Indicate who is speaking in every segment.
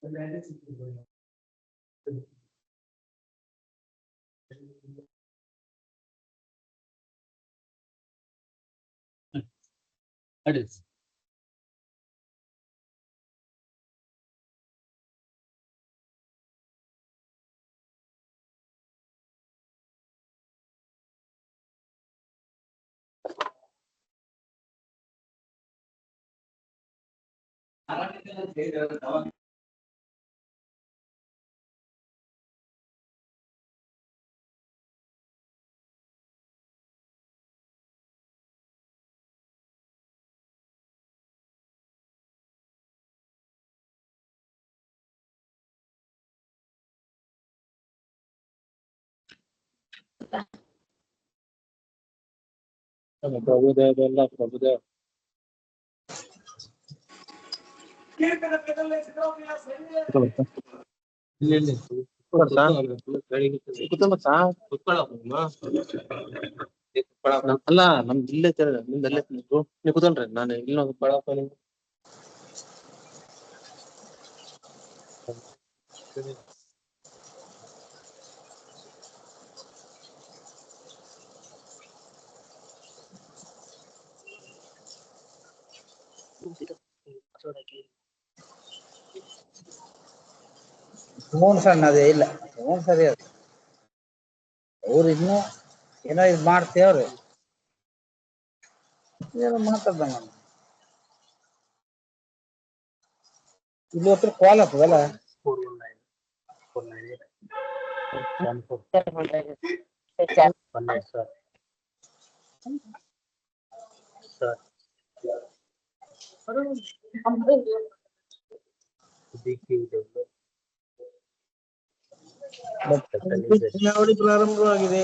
Speaker 1: It is. Prabhudev, Allah, Prabhudev. ಅಲ್ಲ ನಮ್ದು ಇಲ್ಲೇ ನಿಮ್ದು ಅಲ್ಲೇ ನೀವು ಕೂತಲ್ರಿ ನಾನು ಇಲ್ಲ ಪಳಪ್ಪ ನಿಮ್ಗೆ
Speaker 2: ಫೋನ್ ಸಣ್ಣದೇ ಇಲ್ಲ ಫೋನ್ ಸರಿ ಅದು ಅವ್ರು ಇನ್ನೂ ಏನೋ ಇದು ಮಾಡ್ತೇವ್ರಿ ಏನೋ ಮಾತಾಡ್ದಂಗ ಇಲ್ಲಿ ಹತ್ರ ಕಾಲ್ ಆಗ್ತದಲ್ಲ
Speaker 1: 419 ಸರ್
Speaker 2: ಚುನಾವಣೆ ಪ್ರಾರಂಭವಾಗಿದೆ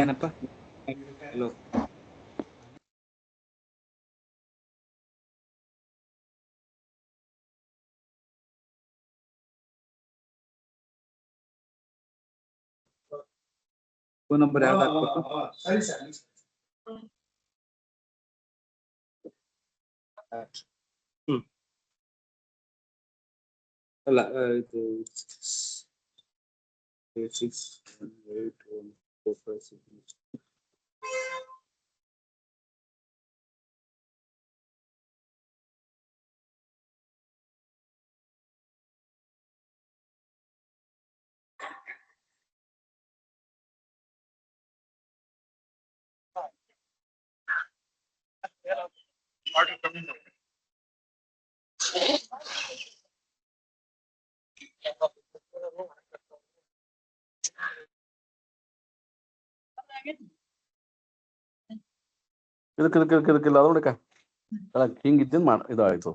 Speaker 2: ಏನಪ್ಪ ಹಲೋ ಫೋನ್ ನಂಬರ್ ಯಾವ್ದು ಹಾಕ್ಬೇಕು ಅಲ್ಲ ಇದು 868145 ಇದಕ್ಕಿಲ್ಲ ಅದೊಡಕ ಹಿಂಗಿದ್ದೇನು ಇದಾಯ್ತು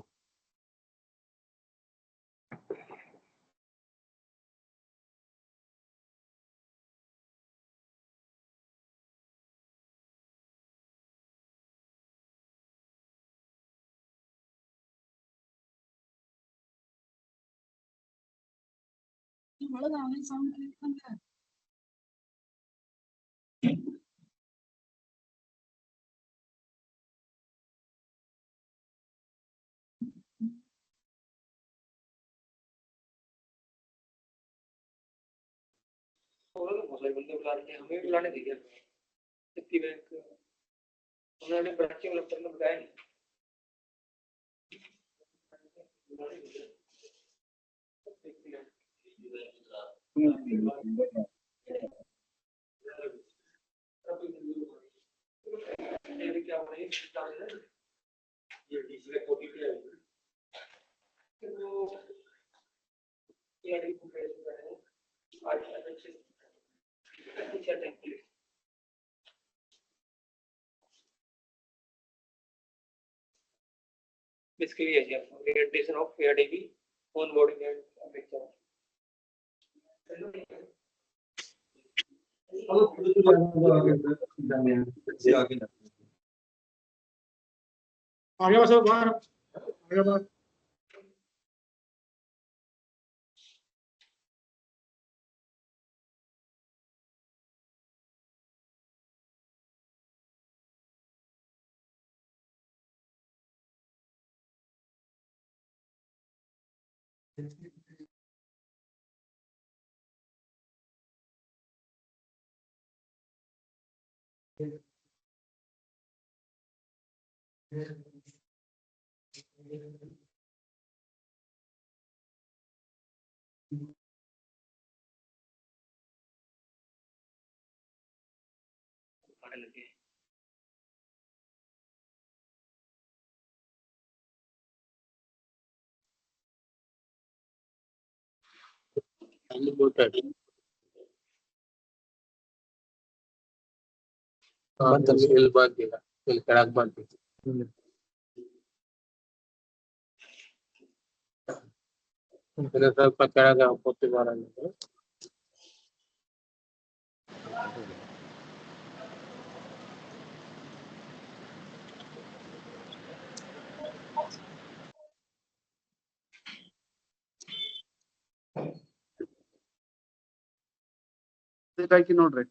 Speaker 1: बंदे बुला रहे हमें बुलाने दीजिए इतनी बैंक उन्होंने बच्चे वाला करना बताया नहीं क्या हो रही है ये डीसी का कॉपी पे है तो ये आईडी को भेज रहे हैं आज अच्छे teacher thank you basically yes, yeah. Orientation of ARDB, onboarding and FHR. आगे बस बाहर आगे बाहर
Speaker 2: ನೋಡ್ರಿ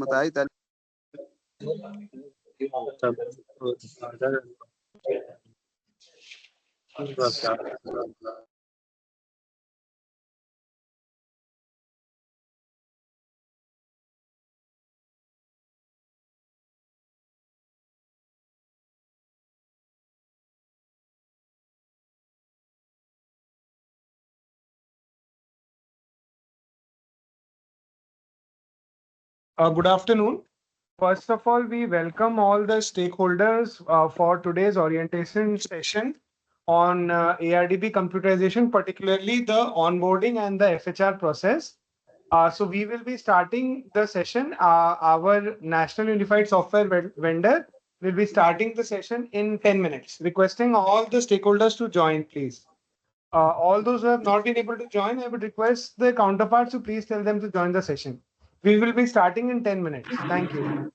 Speaker 2: ಮತ್ತೆ ಆಯ್ತು
Speaker 3: Good afternoon. First of all, we welcome all the stakeholders for today's orientation session on ARDB computerization, particularly the onboarding and the FHR process. So we will be starting the session. Our National Unified Software vendor will be starting the session in 10 minutes. Requesting all the stakeholders to join, please. All those who have not been able to join, I would request the counterparts to please tell them to join the session. We will be starting in 10 minutes. Thank you.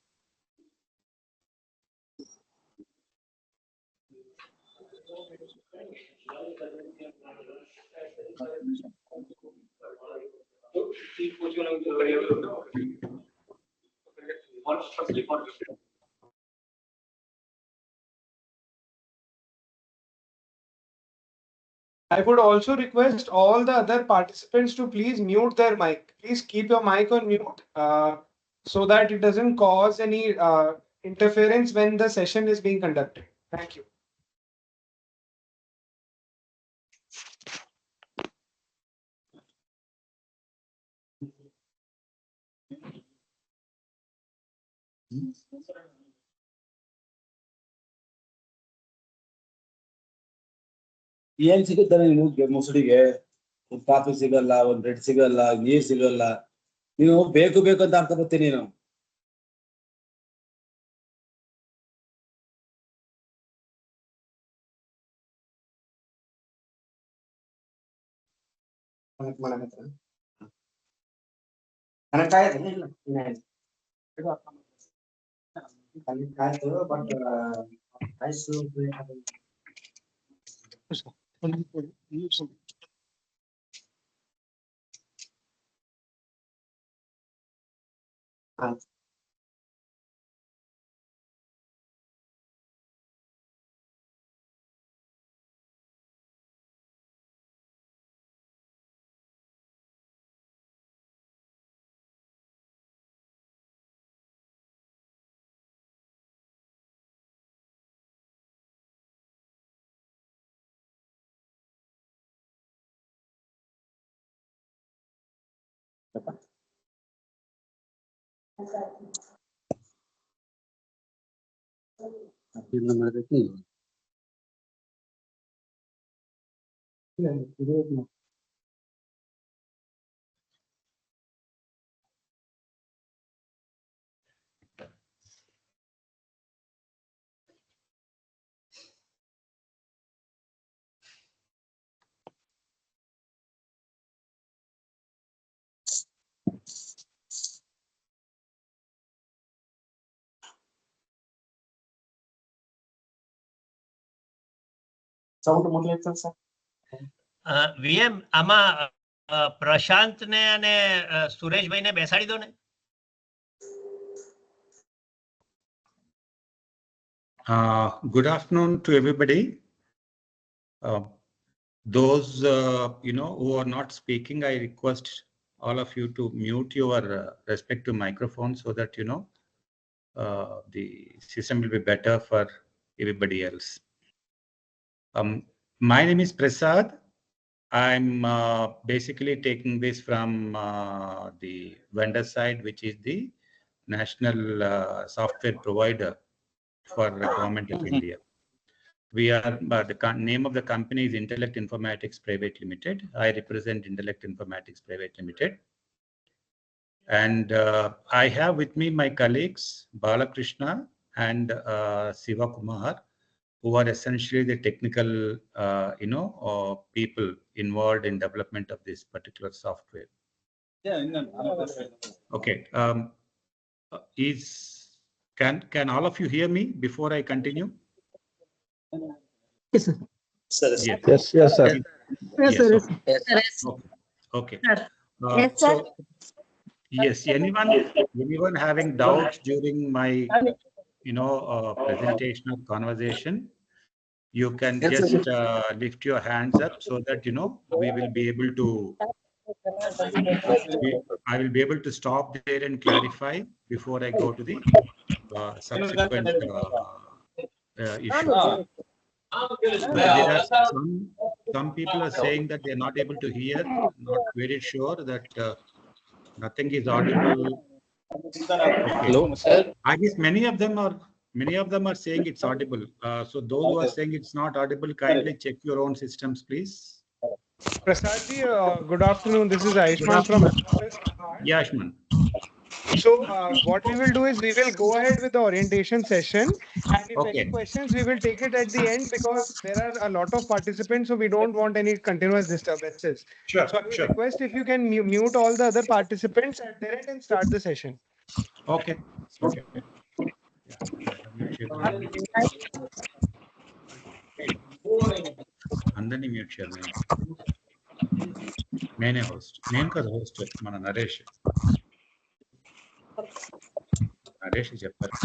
Speaker 3: I would also request all the other participants to please mute their mic. Please keep your mic on mute so that it doesn't cause any interference when the session is being conducted. Thank you.
Speaker 4: ಏನ್ ಸಿಗುತ್ತಾನೆ ನಿಮ್ಗೆ ಮುಸುಡಿಗೆ ಒಂದು coffee ಸಿಗಲ್ಲ ಒಂದ್ bread ಸಿಗಲ್ಲ ನೀರ್ ಸಿಗಲ್ಲ ನೀವು ಬೇಕು ಬೇಕು ಅಂತ ಅನ್ಕೋಬತ್ತೀನಿ ನೀನು
Speaker 5: VM આમાં પ્રશાંત ને અને સુરેશભાઈ ને બેસાડી દો ને.
Speaker 6: Good afternoon to everybody. Those who are not speaking, I request all of you to mute your respective microphones so that the system will be better for everybody else. My name is Prasad. I'm basically taking this from the vendor side, which is the national software provider for the government of India. We are, the name of the company is Intellect Informatics Private Limited. I represent Intellect Informatics Private Limited. And I have with me my colleagues, Balakrishna and Siva Kumar, who are essentially the technical, people involved in development of this particular software. Okay. Can all of you hear me before I continue?
Speaker 7: Yes, sir.
Speaker 6: Yes.
Speaker 7: Yes, sir.
Speaker 6: Yes,
Speaker 7: sir.
Speaker 6: Okay.
Speaker 7: Yes, sir.
Speaker 6: Yes, anyone having doubts during my presentation or conversation, you can just lift your hands up so that we will be able to I will be able to stop there and clarify before I go to the subsequent issue. There are some people are saying that they are not able to hear, not very sure that nothing is audible. Okay.
Speaker 2: Hello, sir.
Speaker 6: I guess many of them are saying it's audible. So those who are saying it's not audible, kindly check your own systems, please.
Speaker 3: Prasadji, good afternoon. This is Aishman from.
Speaker 6: Yeah, Ashman.
Speaker 3: So what we will do is we will go ahead with the orientation session, and if
Speaker 6: Okay.
Speaker 3: any questions, we will take it at the end because there are a lot of participants, so we don't want any continuous disturbances.
Speaker 6: Sure.
Speaker 3: So I will request if you can mute all the other participants at their end and start the session.
Speaker 6: Okay. Okay. అందరినీ mute చేయాలి నేనే host నేను కదా host మన నరేష్ చెప్పారు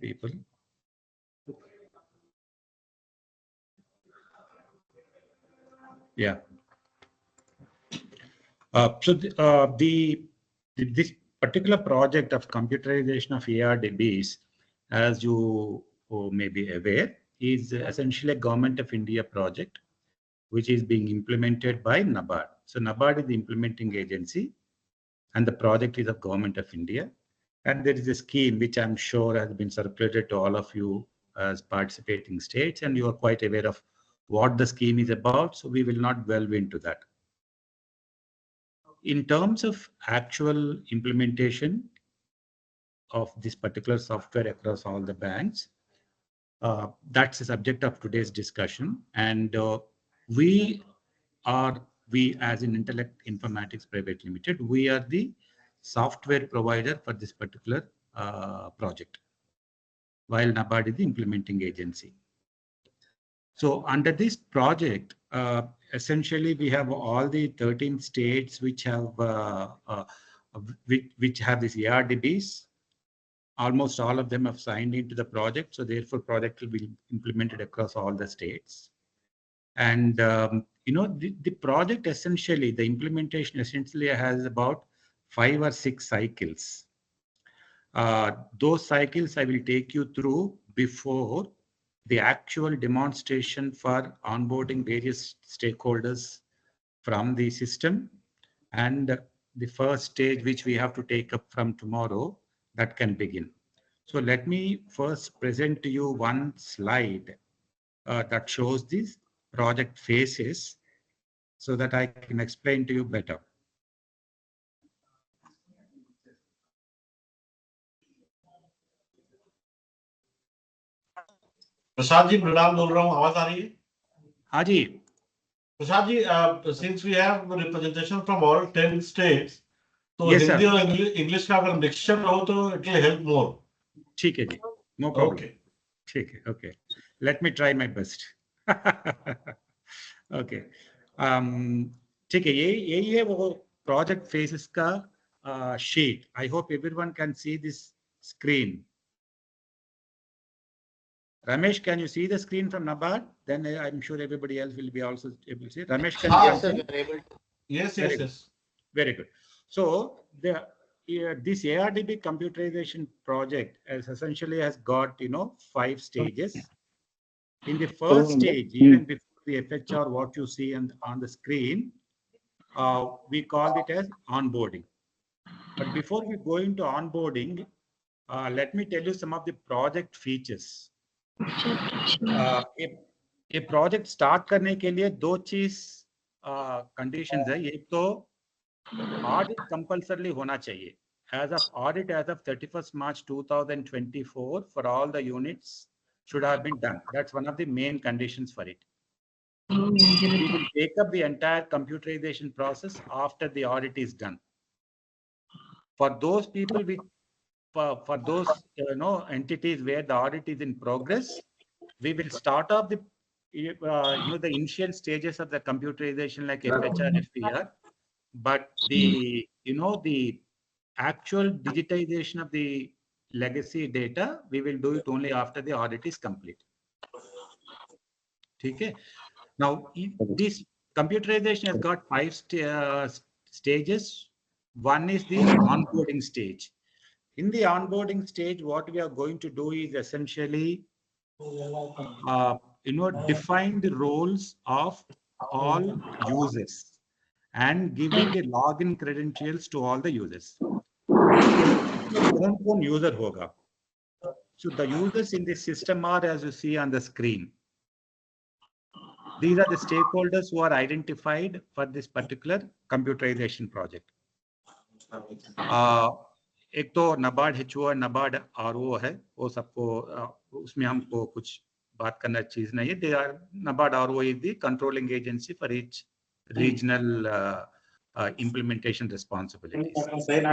Speaker 6: people. Yeah. This particular project of computerization of ARDBs, as you may be aware, is essentially a Government of India project, which is being implemented by NABARD. So NABARD is the implementing agency, and the project is of Government of India. And there is a scheme which I'm sure has been circulated to all of you as participating states, and you are quite aware of what the scheme is about. So we will not delve into that. in terms of actual implementation of this particular software across all the banks, that's the subject of today's discussion. And we as in Intellect Informatics Private Limited, we are the software provider for this particular project, while NABARD is the implementing agency. So under this project, essentially we have all the 13 states which have which have these ARDBs. Almost all of them have signed into the project, so therefore project will be implemented across all the states. And the project essentially, the implementation essentially has about 5 or 6 cycles. Those cycles I will take you through before the actual demonstration for onboarding various stakeholders from the system, and the first stage which we have to take up from tomorrow, that can begin. So let me first present to you one slide that shows these project phases so that I can explain to you better.
Speaker 8: Prasad ji प्रणाम बोल रहा हूँ, आवाज आ रही है?
Speaker 6: हाँ जी
Speaker 8: Prasad ji, since we have representation from all 10 states, तो
Speaker 6: Yes,
Speaker 8: Hindi
Speaker 6: sir.
Speaker 8: और इंग्लिश का अगर मिक्सचर हो तो it will help more.
Speaker 6: ठीक है जी, नो प्रॉब्लम.
Speaker 8: Okay.
Speaker 6: ठीक है, okay, let me try my best. Okay, ठीक है, यही है वो प्रोजेक्ट फेसेस का sheet. I hope everyone can see this screen. Ramesh, can you see the screen from NABARD? Then I'm sure everybody else will be also able to see. Ramesh, can you see?
Speaker 8: Yes,
Speaker 6: Very
Speaker 8: yes,
Speaker 6: good.
Speaker 8: yes.
Speaker 6: Very good. So this ARDB computerization project essentially has got 5 stages. In the first stage, even before the FHR, what you see on the screen, we call it as onboarding. But before we go into onboarding, let me tell you some of the project features. ये project start करने के लिए 2 चीज conditions है. एक तो audit compulsorily होना चाहिए. As of 31st March 2024, for all the units should have been done. That's one of the main conditions for it. We will take up the entire computerization process after the audit is done. For those people for those entities where the audit is in progress, we will start off the the initial stages of the computerization like FHR, FPR, but the the actual digitization of the legacy data, we will do it only after the audit is complete. Okay. Now this computerization has got 5 stages. One is the onboarding stage. In the onboarding stage, what we are going to do is essentially define the roles of all users and giving the login credentials to all the users. कौन user होगा? So the users in the system are, as you see on the screen. These are the stakeholders who are identified for this particular computerization project. एक तो NABARD HO और NABARD RO है, वो सबको उसमें हमको कुछ बात करना चीज नहीं है. They are NABARD RO is the controlling agency for each regional implementation responsibilities. Then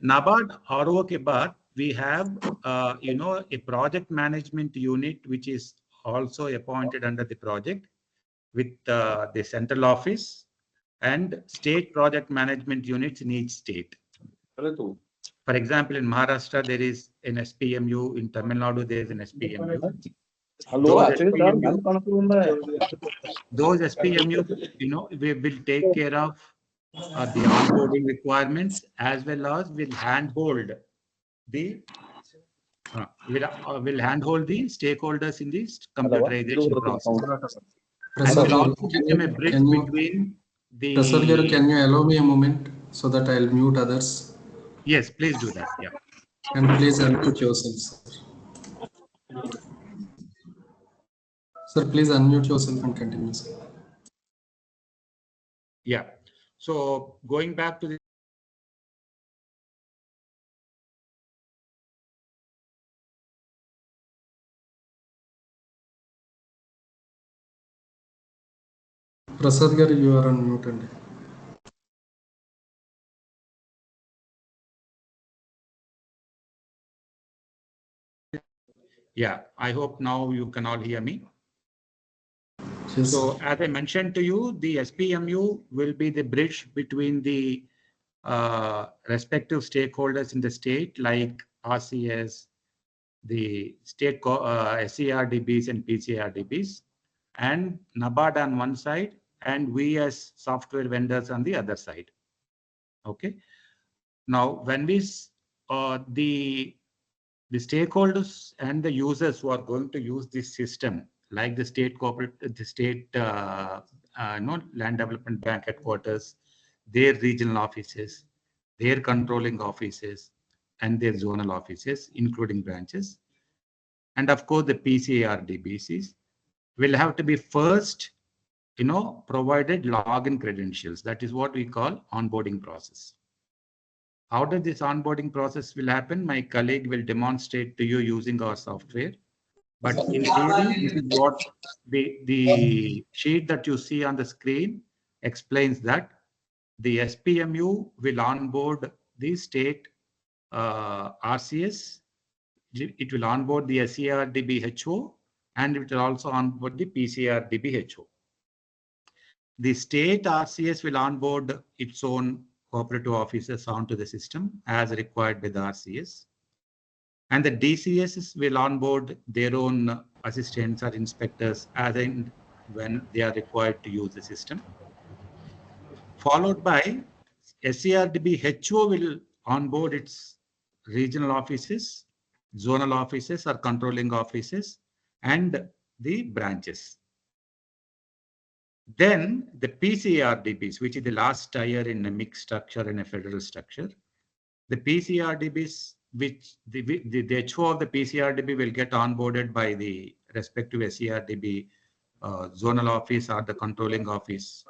Speaker 6: NABARD RO के बाद we have a project management unit which is also appointed under the project with the central office and state project management units in each state. For example, in Maharashtra, there is an SPMU. In Tamil Nadu, there is an SPMU. Those SPMU, we will take care of the onboarding requirements as well as will handhold the stakeholders in this computerization process. And will also become a bridge between the.
Speaker 9: Prasad, can you allow me a moment so that I'll mute others?
Speaker 6: Yes, please do that. Yeah.
Speaker 9: And please unmute yourself, sir. Sir, please unmute yourself and continue, sir.
Speaker 6: Yeah. So going back to the
Speaker 9: Prasad garu, you are on mute అండి.
Speaker 6: Yeah, I hope now you can all hear me.
Speaker 9: Yes.
Speaker 6: So as I mentioned to you, the SPMU will be the bridge between the respective stakeholders in the state, like RCS, the state SCRDBs and PCRDBs, and NABARD on one side, and we as software vendors on the other side. Okay. Now, when the stakeholders and the users who are going to use this system, like the state corporate, the state land development bank headquarters, their regional offices, their controlling offices, and their zonal offices, including branches, and of course the PCARDBCs will have to be first, provided login credentials. That is what we call onboarding process. How does this onboarding process will happen? My colleague will demonstrate to you using our software. But in theory, this is what the sheet that you see on the screen explains, that the SPMU will onboard the state RCS. It will onboard the SCRDB HO, and it will also onboard the PCRDB HO. The state RCS will onboard its own cooperative officers onto the system as required by the RCS. And the DCSs will onboard their own assistants or inspectors as in when they are required to use the system. Followed by SCRDB HO will onboard its regional offices, zonal offices or controlling offices, and the branches. Then the PCRDBs, which is the last tier in a mixed structure and a federal structure. The PCRDBs, which the HO of the PCRDB will get onboarded by the respective SCRDB zonal office or the controlling office,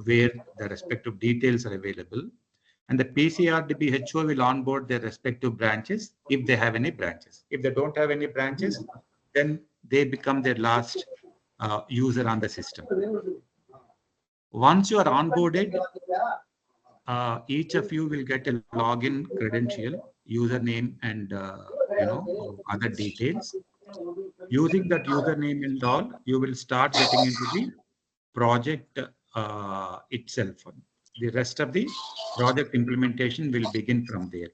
Speaker 6: where the respective details are available. And the PCRDB HO will onboard their respective branches if they have any branches. If they don't have any branches, then they become their last user on the system. Once you are onboarded, each of you will get a login credential, username, and other details. Using that username and all, you will start getting into the project itself. The rest of the project implementation will begin from there.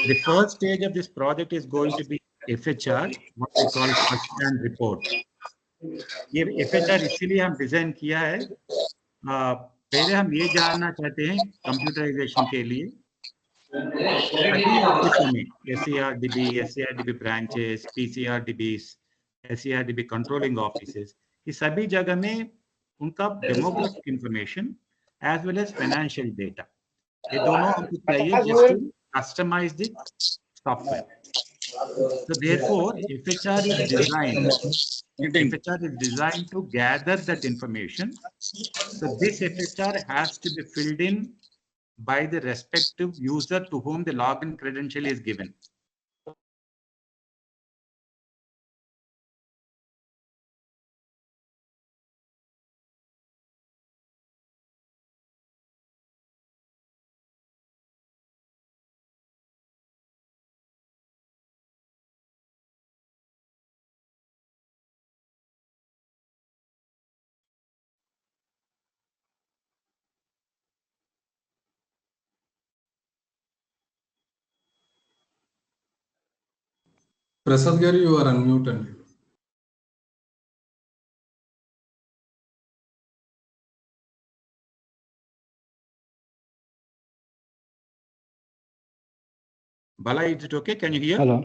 Speaker 6: The first stage of this project is going to be FHR, what we call first hand report. ये FHR इसीलिए हम design किया है, पहले हम ये जानना चाहते हैं कंप्यूटराइजेशन के लिए सभी ऑफिसों में SCRDB branches, PCRDBs, SCRDB controlling offices, ये सभी जगह में उनका demographic information as well as financial data, ये दोनों हमको चाहिए just to customize the software. So therefore, FHR is designed to gather that information. So this FHR has to be filled in by the respective user to whom the login credential is given.
Speaker 9: Prasad garu, you are on mute అండి.
Speaker 6: Bala, is it okay? Can you hear?
Speaker 2: Hello.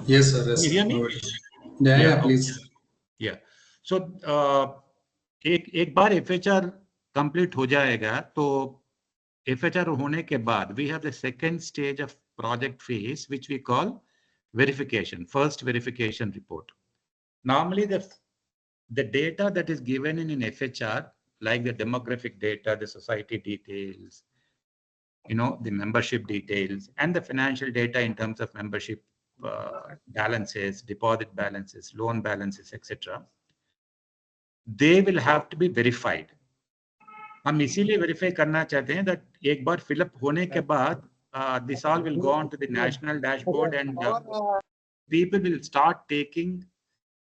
Speaker 9: Yes, sir. Yes.
Speaker 6: Can you hear me?
Speaker 9: Yeah, please.
Speaker 6: Yeah. So एक बार FHR complete हो जाएगा, तो FHR होने के बाद we have the second stage of project phase, which we call verification, first verification report. Normally the data that is given in an FHR, like the demographic data, the society details, the membership details, and the financial data in terms of membership balances, deposit balances, loan balances, etc. They will have to be verified. हम इसीलिए verify करना चाहते हैं that एक बार fill up होने के बाद this all will go on to the national dashboard and people will start taking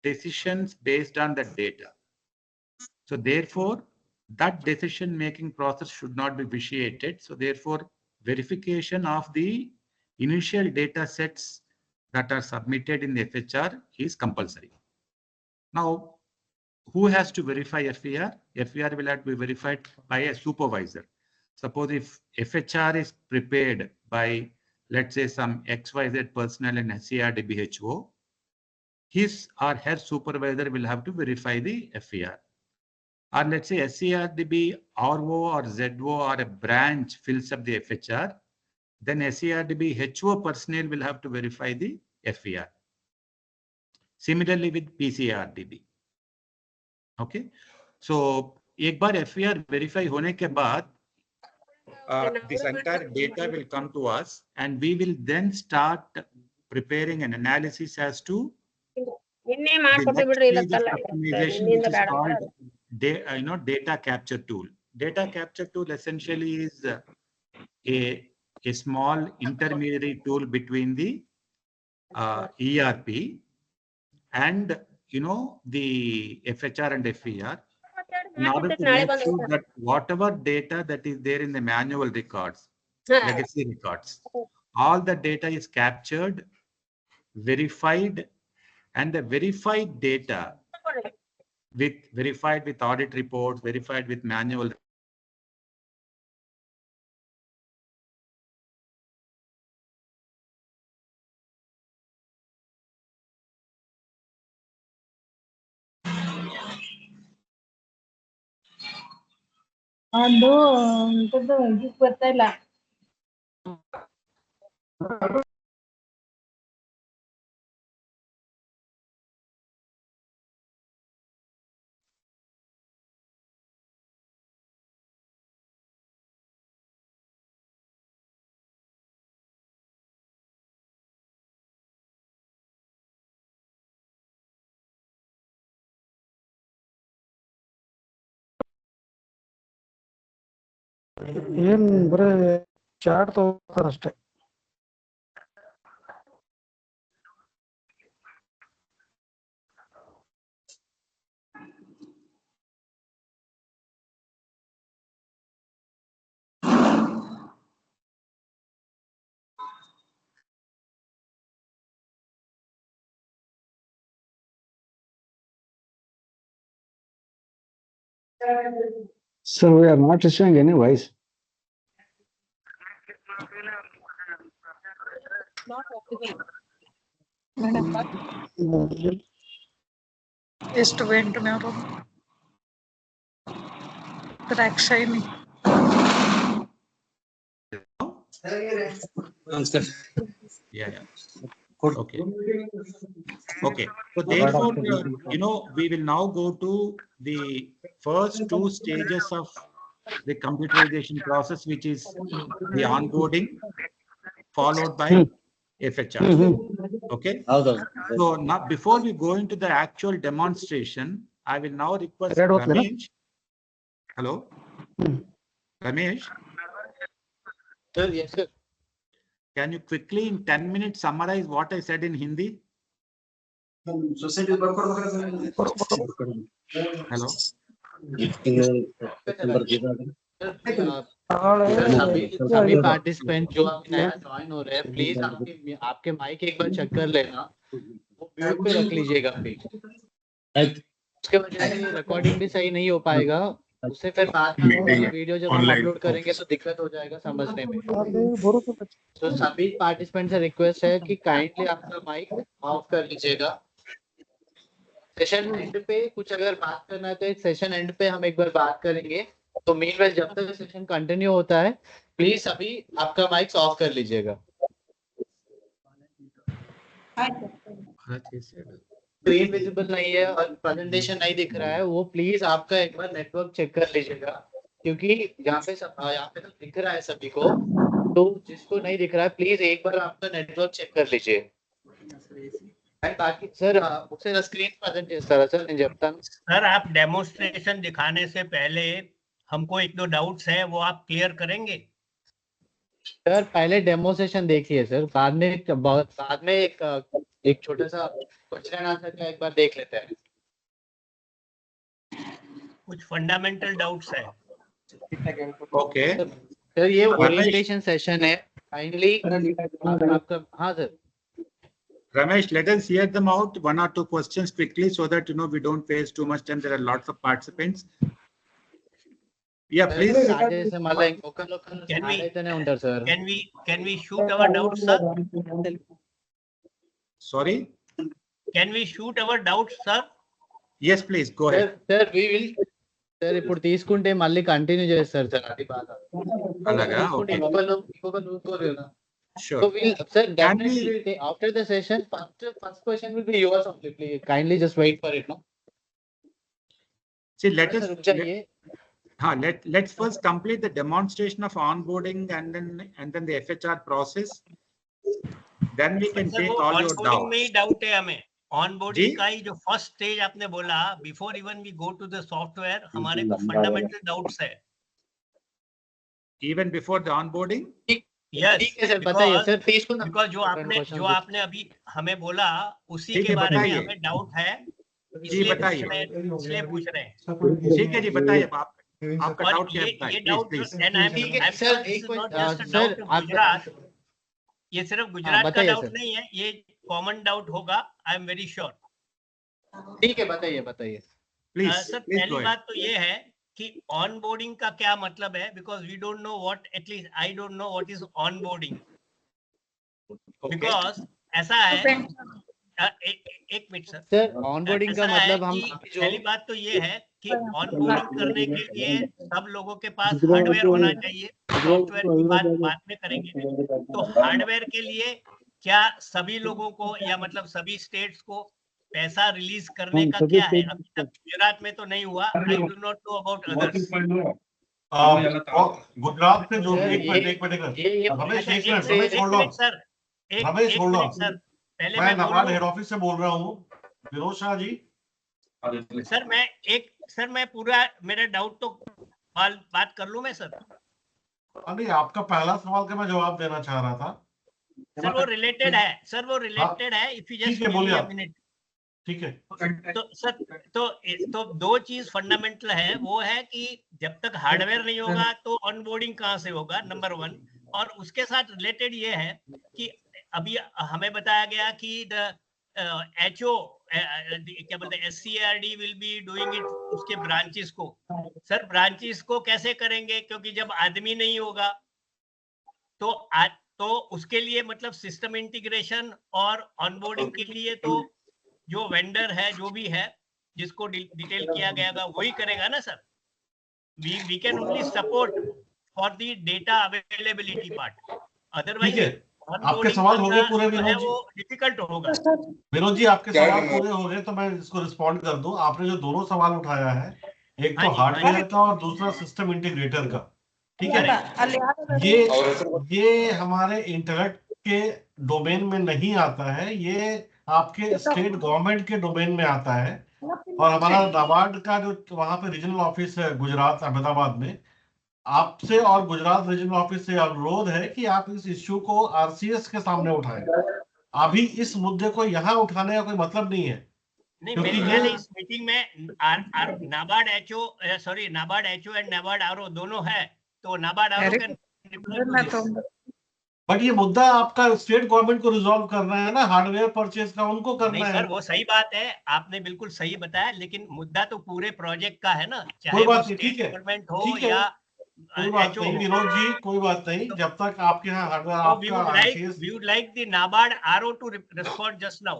Speaker 6: decisions based on that data. So therefore, that decision making process should not be vitiated. So therefore, verification of the initial data sets that are submitted in the FHR is compulsory. Now, who has to verify FER? FER will have to be verified by a supervisor. Suppose if FHR is prepared by, let's say, some XYZ personnel in ARDB, his or her supervisor will have to verify the FER. Or let's say SCRDB, RO or ZO or a branch fills up the FHR, then SCRDB HO personnel will have to verify the FER. Similarly with PCRDB. Okay. So, एक बार FER verify होने के बाद, this entire data will come to us and we will then start preparing an analysis as to the next stage of customization, which is called data capture tool. Data capture tool essentially is a small intermediary tool between the ERP and the FHR and FER, in order to make sure that whatever data that is there in the manual records, legacy records, all the data is captured, verified, and the verified data verified with audit reports, verified with manual
Speaker 10: ಅದು ಇದಕ್ಕೆ ಬರ್ತಾ ಇಲ್ಲ.
Speaker 3: ಏನ್ ಬರೀ chat ತಗೋತಾರಷ್ಟೇ. So we are not receiving any voice.
Speaker 10: ಎಷ್ಟು ವೆಂಟನೆ ಅವರು track shiny.
Speaker 6: Yeah. Okay. Okay. So therefore, we will now go to the first two stages of the computerization process, which is the onboarding, followed by FHR. Okay. So now, before we go into the actual demonstration, I will now request Ramesh. Hello. Ramesh.
Speaker 11: Sir, yes, sir.
Speaker 6: Can you quickly in 10 minutes summarize what I said in Hindi? Hello.
Speaker 11: सभी participant जो नया join हो रहे हैं, please आपके mic एक बार check कर लेना, वो म्यूट पे रख लीजिएगा प्लीज. उसके वजह से रिकॉर्डिंग भी सही नहीं हो पाएगा. उससे फिर बाद में वीडियो जब हम अपलोड करेंगे तो दिक्कत हो जाएगा समझने में. तो सभी पार्टिसिपेंट से रिक्वेस्ट है कि काइंडली आपका माइक ऑफ कर लीजिएगा. सेशन एंड पे कुछ अगर बात करना है तो एक सेशन एंड पे हम एक बार बात करेंगे. तो मीनवाइल जब तक सेशन कंटिन्यू होता है, प्लीज सभी आपका माइक ऑफ कर लीजिएगा. स्क्रीन विजिबल नहीं है और प्रेजेंटेशन नहीं दिख रहा है, वो प्लीज आपका एक बार नेटवर्क चेक कर लीजिएगा, क्योंकि यहाँ पे तो दिख रहा है सभी को, तो जिसको नहीं दिख रहा है प्लीज एक बार आपका नेटवर्क चेक कर लीजिए। बाकी सर ఒకసారి స్క్రీన్ ప్రజెంట్ చేస్తారా సార్, నేను చెప్తాను।
Speaker 5: सर आप डेमोन्स्ट्रेशन दिखाने से पहले हमको एक दो डाउट्स है, वो आप क्लियर करेंगे?
Speaker 11: सर पहले डेमो सेशन देखिए सर, बाद में एक छोटा सा क्वेश्चन आंसर का एक बार देख लेते हैं।
Speaker 5: कुछ फंडामेंटल डाउट्स है।
Speaker 6: Okay.
Speaker 11: सर ये ओरिएंटेशन सेशन है, काइंडली आपका। हाँ sir
Speaker 6: Ramesh, let us hear them out, one or two questions quickly, so that we don't waste too much time. There are lots of participants. Yeah, please.
Speaker 11: Rajesh మళ్ళీ ఇంకొకరు అయితేనే ఉంటారు sir.
Speaker 5: Can we shoot our doubts, sir?
Speaker 6: Sorry.
Speaker 5: Can we shoot our doubts, sir?
Speaker 6: Yes, please go ahead.
Speaker 11: Sir we will sir ఇప్పుడు తీసుకుంటే మళ్ళీ continue చేస్తారు sir, అది బాధ।
Speaker 6: అలాగా, okay.
Speaker 11: ఇంకొకరు చూసుకోరు।
Speaker 6: Sure.
Speaker 11: So we'll, sir, definitely we'll take, after the session, first question will be yours only. Please kindly just wait for it, no?
Speaker 6: See, let's first complete the demonstration of onboarding and then the FHR process. Then we can take all your doubts.
Speaker 5: में ही doubt है हमें। Onboarding का ही जो first stage आपने बोला, before even we go to the software, हमारे को fundamental doubts है।
Speaker 6: Even before the onboarding?
Speaker 5: Yes,
Speaker 11: ठीक है सर, बताइए सर।
Speaker 5: बिकॉज जो आपने अभी हमें बोला उसी के बारे में हमें डाउट है, इसलिए पूछ रहे हैं।
Speaker 6: ठीक है जी, बताइए आपका डाउट क्या है?
Speaker 5: ये डाउट ये सिर्फ गुजरात का डाउट नहीं है, ये कॉमन डाउट होगा, आई एम वेरी श्योर।
Speaker 11: ठीक है, बताइए
Speaker 6: प्लीज।
Speaker 5: सर पहली बात तो ये है कि ऑनबोर्डिंग का क्या मतलब है, because we don't know what, at least I don't know what is onboarding. Because ऐसा है, एक मिनट सर,
Speaker 11: ऑनबोर्डिंग का मतलब हम
Speaker 5: पहली बात तो ये है कि ऑनबोर्डिंग करने के लिए सब लोगों के पास हार्डवेयर होना चाहिए, सॉफ्टवेयर की बात बाद में करेंगे। तो हार्डवेयर के लिए क्या सभी लोगों को या मतलब सभी स्टेट्स को पैसा रिलीज करने का क्या है? अभी तक गुजरात में तो नहीं हुआ, I do not know about others.
Speaker 8: Gujarat से जो एक मिनट सर, पहले मैं नबार्ड हेड ऑफिस से बोल रहा हूँ, विनोद शाह जी।
Speaker 5: सर मैं पूरा मेरा डाउट तो बात कर लूं मैं सर।
Speaker 8: नहीं, आपका पहला सवाल का मैं जवाब देना चाह रहा था
Speaker 5: सर, वो रिलेटेड है सर, वो रिलेटेड है। If you just give me a minute.
Speaker 8: ठीक है।
Speaker 5: तो सर तो दो चीज फंडामेंटल है, वो है कि जब तक हार्डवेयर नहीं होगा तो ऑनबोर्डिंग कहाँ से होगा, नंबर 1। और उसके साथ रिलेटेड ये है कि अभी हमें बताया गया कि द HO क्या बोलते हैं, SCARD will be doing it, उसके ब्रांचेस को। सर ब्रांचेस को कैसे करेंगे, क्योंकि जब आदमी नहीं होगा तो उसके लिए मतलब सिस्टम इंटीग्रेशन और ऑनबोर्डिंग के लिए तो जो वेंडर है, जो भी है, जिसको डिटेल किया गया वही करेगा ना sir. We can only support for the data availability part, otherwise
Speaker 8: आपके सवाल हो गए पूरे विनोद जी?
Speaker 5: वो डिफिकल्ट होगा।
Speaker 8: विनोद जी आपके सवाल पूरे हो गए तो मैं इसको रिस्पॉन्ड कर दूं। आपने जो दोनों सवाल उठाया है, एक तो हार्डवेयर का और दूसरा सिस्टम इंटीग्रेटर का, ठीक है? ये हमारे इंटरनेट के डोमेन में नहीं आता है, ये आपके स्टेट गवर्नमेंट के डोमेन में आता है। और हमारा नाबार्ड का जो वहां पे रीजनल ऑफिस है गुजरात अहमदाबाद में, आपसे और गुजरात रीजनल ऑफिस से अनुरोध है कि आप इस इश्यू को RCS के सामने उठाएं। अभी इस मुद्दे को यहाँ उठाने का कोई मतलब नहीं है।
Speaker 5: नहीं, मेरे ख्याल इस मीटिंग में NABARD HO and NABARD RO दोनों है, तो नाबार्ड RO का
Speaker 8: बट ये मुद्दा आपका स्टेट गवर्नमेंट को रिजॉल्व करना है ना, हार्डवेयर परचेज का उनको करना है।
Speaker 5: सर वो सही बात है, आपने बिल्कुल सही बताया, लेकिन मुद्दा तो पूरे प्रोजेक्ट का है ना, चाहे
Speaker 8: कोई बात
Speaker 5: वो
Speaker 8: नहीं,
Speaker 5: स्टेट गवर्नमेंट हो या
Speaker 8: कोई बात नहीं विनोद जी, कोई बात नहीं। जब तक आपके यहाँ hardware
Speaker 5: we would like the NABARD RO to respond just now.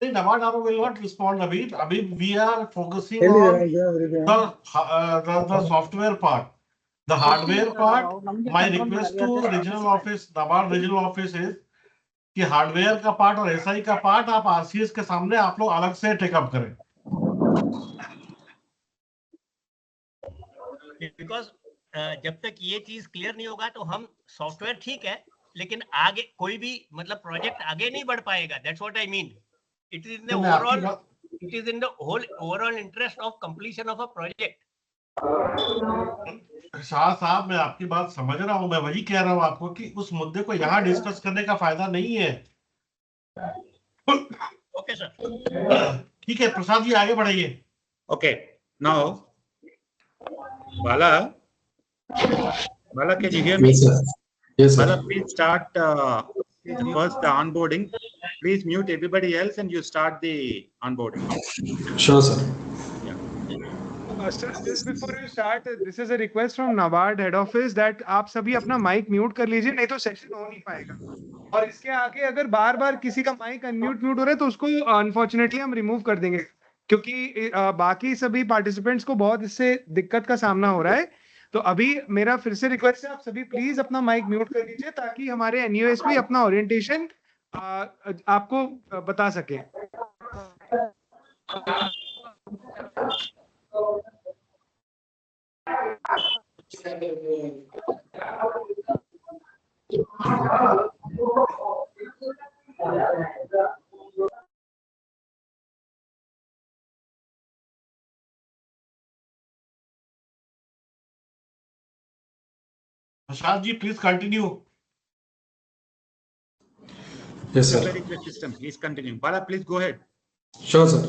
Speaker 8: NABARD RO will not respond अभी we are focusing on the software part. The hardware part, my request to regional office, NABARD regional office is कि hardware का part और SI का part आप RCS के सामने आप लोग अलग से टेकअप करें।
Speaker 5: बिकॉज जब तक ये चीज क्लियर नहीं होगा तो हम सॉफ्टवेयर ठीक है, लेकिन आगे कोई भी मतलब प्रोजेक्ट आगे नहीं बढ़ पाएगा। That's what I mean. It is in the overall, it is in the whole overall interest of completion of a project.
Speaker 8: Shah साहब, मैं आपकी बात समझ रहा हूं, मैं वही कह रहा हूं आपको कि उस मुद्दे को यहाँ डिस्कस करने का फायदा नहीं है।
Speaker 5: ओके सर,
Speaker 8: ठीक है प्रसाद जी, आगे बढ़ाइए।
Speaker 6: Okay, now Bala, can you hear me?
Speaker 9: Yes, sir. Yes, sir.
Speaker 6: Bala, please start first the onboarding. Please mute everybody else and you start the onboarding.
Speaker 9: Sure, sir.
Speaker 3: Sir, just before you start, this is a request from NABARD head office that आप सभी अपना mic mute कर लीजिए, नहीं तो session हो नहीं पाएगा। और इसके आगे अगर बार बार किसी का माइक अनम्यूट म्यूट हो रहा है तो उसको अनफॉर्चुनेटली हम रिमूव कर देंगे, क्योंकि बाकी सभी पार्टिसिपेंट्स को बहुत इससे दिक्कत का सामना हो रहा है। तो अभी मेरा फिर से रिक्वेस्ट है, आप सभी प्लीज अपना माइक म्यूट कर लीजिए ताकि हमारे एनयूएस भी अपना ओरिएंटेशन आपको बता सके।
Speaker 8: Prasad ji please continue.
Speaker 9: Yes, sir.
Speaker 6: Preparing the system. Please continue. Bala, please go ahead.
Speaker 9: Sure, sir.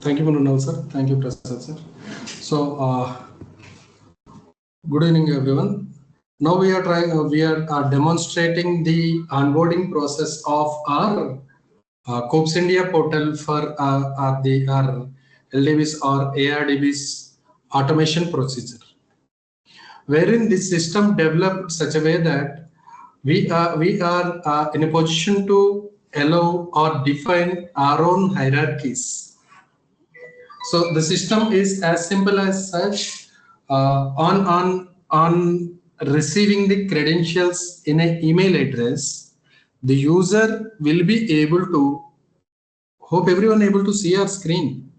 Speaker 9: Thank you, Mrinal, sir. Thank you, Prasad, sir. So, good evening, everyone. Now we are trying. We are demonstrating the onboarding process of our COPS India portal for our LDBs or ARDBs automation procedure, wherein this system developed such a way that we are in a position to allow or define our own hierarchies. So the system is as simple as such. On receiving the credentials in an email address, the user will be able to, hope everyone able to see our screen.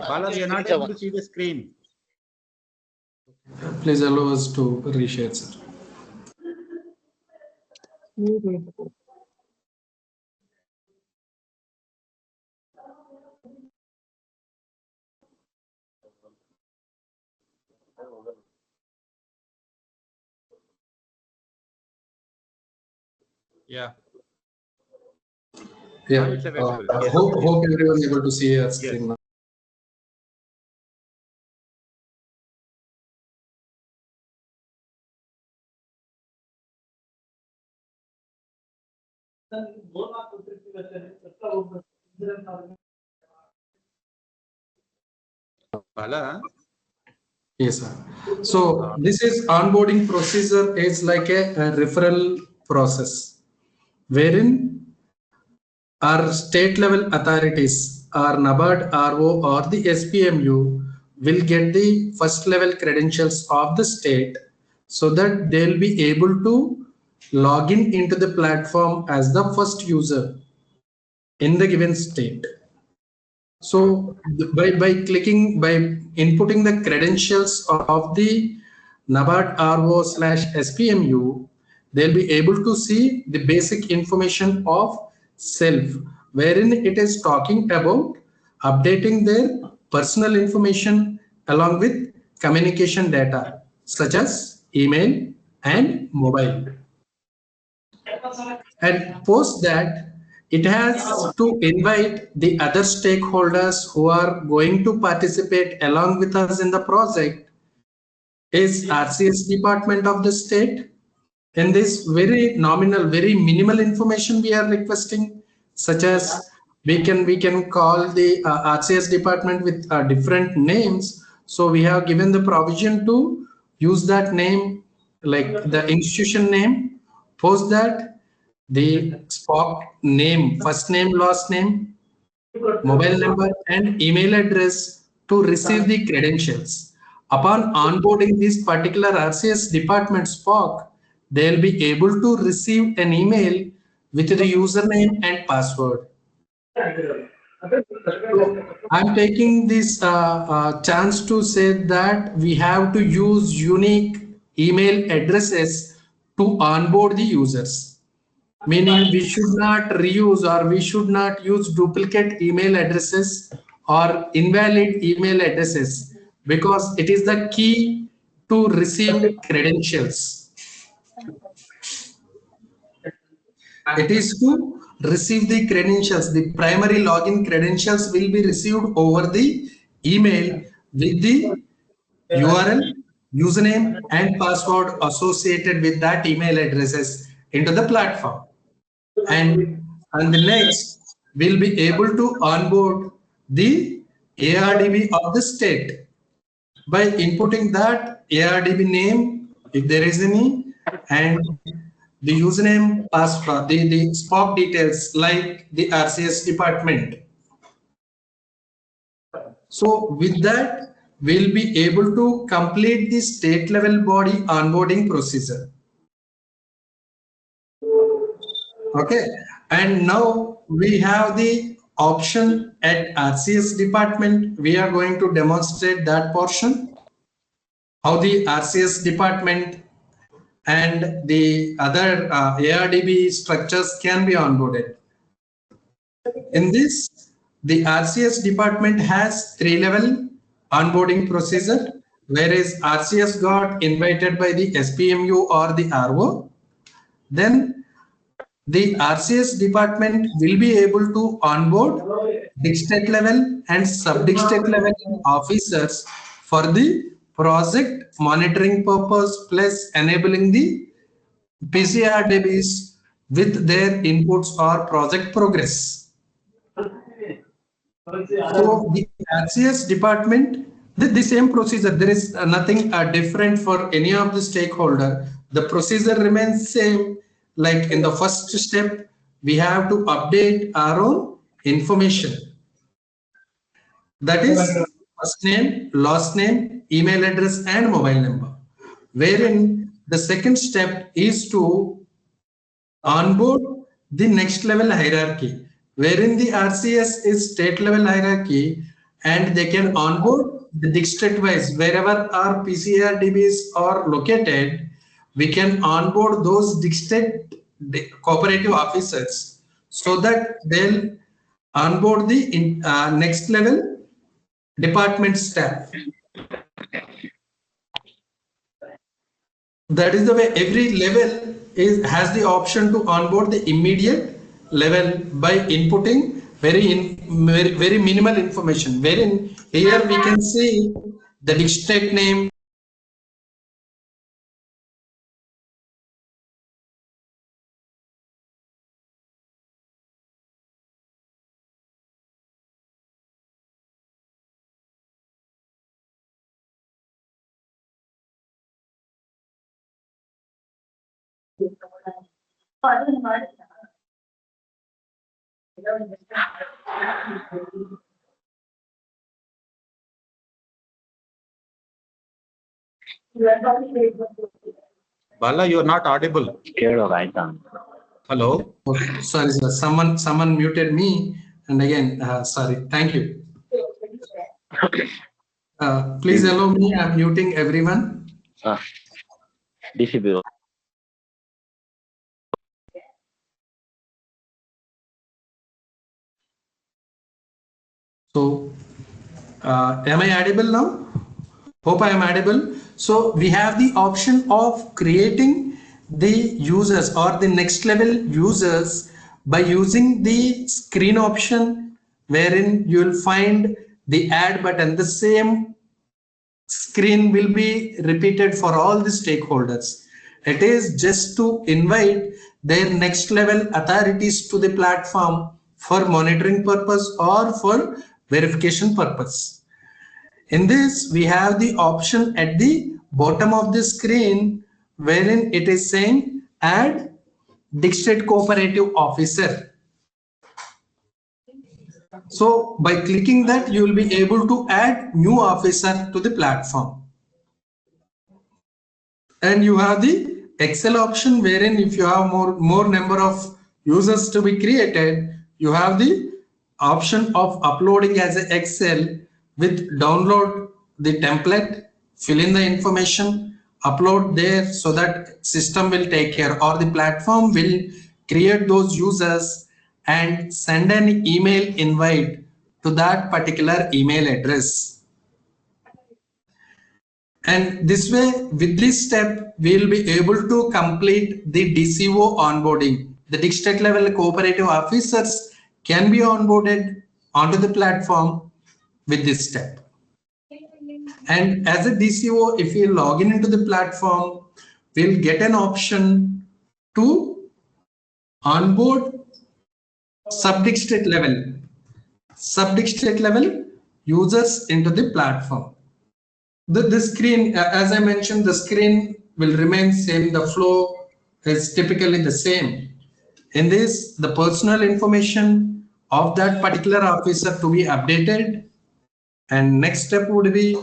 Speaker 6: Bala, we are not able to see the screen.
Speaker 9: Please allow us to reshare, sir.
Speaker 6: Yeah.
Speaker 9: Yeah.
Speaker 6: Now it's available.
Speaker 9: Hope everyone able to see our screen now.
Speaker 6: Bala.
Speaker 9: Yes, sir. So this is onboarding procedure is like a referral process, wherein our state level authorities, our NABARD RO or the SPMU will get the first level credentials of the state so that they'll be able to log in into the platform as the first user in the given state. So by inputting the credentials of the NABARD RO/SPMU, they'll be able to see the basic information of self, wherein it is talking about updating their personal information along with communication data such as email and mobile. And post that, it has to invite the other stakeholders who are going to participate along with us in the project is RCS department of the state. In this very nominal, very minimal information we are requesting, such as we can call the RCS department with different names. So we have given the provision to use that name, like the institution name. Post that, the SPOC name, first name, last name, mobile number and email address to receive the credentials. Upon onboarding this particular RCS department SPOC, they'll be able to receive an email with the username and password. So I'm taking this chance to say that we have to use unique email addresses to onboard the users. Meaning we should not reuse or we should not use duplicate email addresses or invalid email addresses because it is the key to receive credentials. It is to receive the credentials. The primary login credentials will be received over the email with the URL, username and password associated with that email addresses into the platform. And the next we'll be able to onboard the ARDB of the state by inputting that ARDB name if there is any, and the username, password, the SPOC details like the RCS department. So with that, we'll be able to complete the state level body onboarding procedure. Okay, and now we have the option at RCS department. We are going to demonstrate that portion, how the RCS department and the other ARDB structures can be onboarded. In this, the RCS department has 3-level onboarding procedure, whereas RCS got invited by the SPMU or the RO. Then the RCS department will be able to onboard district level and sub-district level officers for the project monitoring purpose plus enabling the PCRDBs with their inputs or project progress. So the RCS department, the same procedure, there is nothing different for any of the stakeholder. The procedure remains same. Like in the first step, we have to update our own information. That is first name, last name, email address and mobile number. Wherein the second step is to onboard the next level hierarchy, wherein the RCS is state level hierarchy and they can onboard the district wise wherever our PCRDBs are located. We can onboard those district cooperative officers so that they'll onboard the next level department staff. That is the way every level has the option to onboard the immediate level by inputting very minimal information, wherein here we can see the district name,
Speaker 6: Bala, you are not audible. Hello.
Speaker 9: okay, sorry sir, someone muted me, and again sorry. Thank you. Please allow me, I'm muting everyone. So am I audible now? Hope I am audible. So we have the option of creating the users or the next level users by using the screen option, wherein you will find the add button. The same screen will be repeated for all the stakeholders. It is just to invite their next level authorities to the platform for monitoring purpose or for verification purpose. In this, we have the option at the bottom of the screen wherein it is saying add district cooperative officer. So by clicking that, you will be able to add new officer to the platform. And you have the Excel option, wherein if you have more number of users to be created, you have the option of uploading as a Excel with download the template, fill in the information, upload there, so that system will take care, or the platform will create those users and send an email invite to that particular email address. And this way, with this step, we will be able to complete the DCO onboarding. The district level cooperative officers can be onboarded onto the platform with this step. And as a DCO, if we log in into the platform, we'll get an option to onboard sub-district level users into the platform. The screen, as I mentioned, the screen will remain same. The flow is typically the same. In this, the personal information of that particular officer to be updated. And next step would be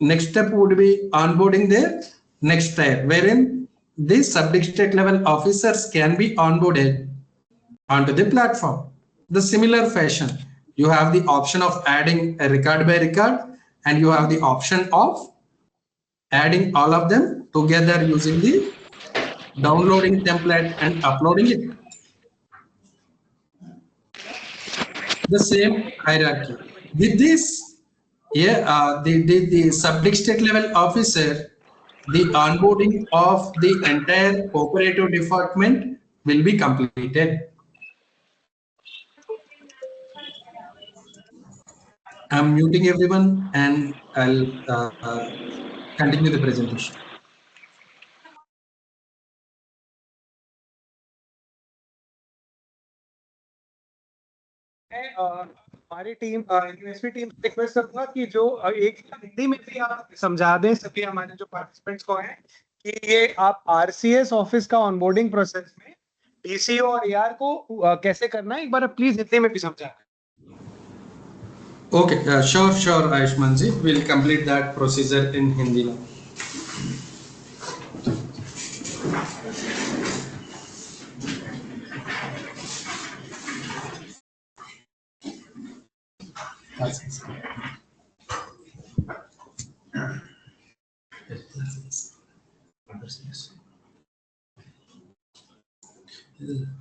Speaker 9: onboarding their next tier, wherein these sub-district level officers can be onboarded onto the platform. The similar fashion, you have the option of adding a record by record, and you have the option of adding all of them together using the downloading template and uploading it. The same hierarchy. With this, the sub-district level officer, the onboarding of the entire cooperative department will be completed. I'm muting everyone, and I'll continue the presentation.
Speaker 3: हमारी team USP team request करूंगा कि जो एक हिंदी में भी आप समझा दें सभी हमारे जो पार्टिसिपेंट्स को हैं कि ये आप आरसीएस ऑफिस का ऑनबोर्डिंग प्रोसेस में डीसीओ और एआर को कैसे करना है, एक बार प्लीज हिंदी में भी समझा दें.
Speaker 9: Okay, sure, Ayushman ji. We'll complete that procedure in Hindi now.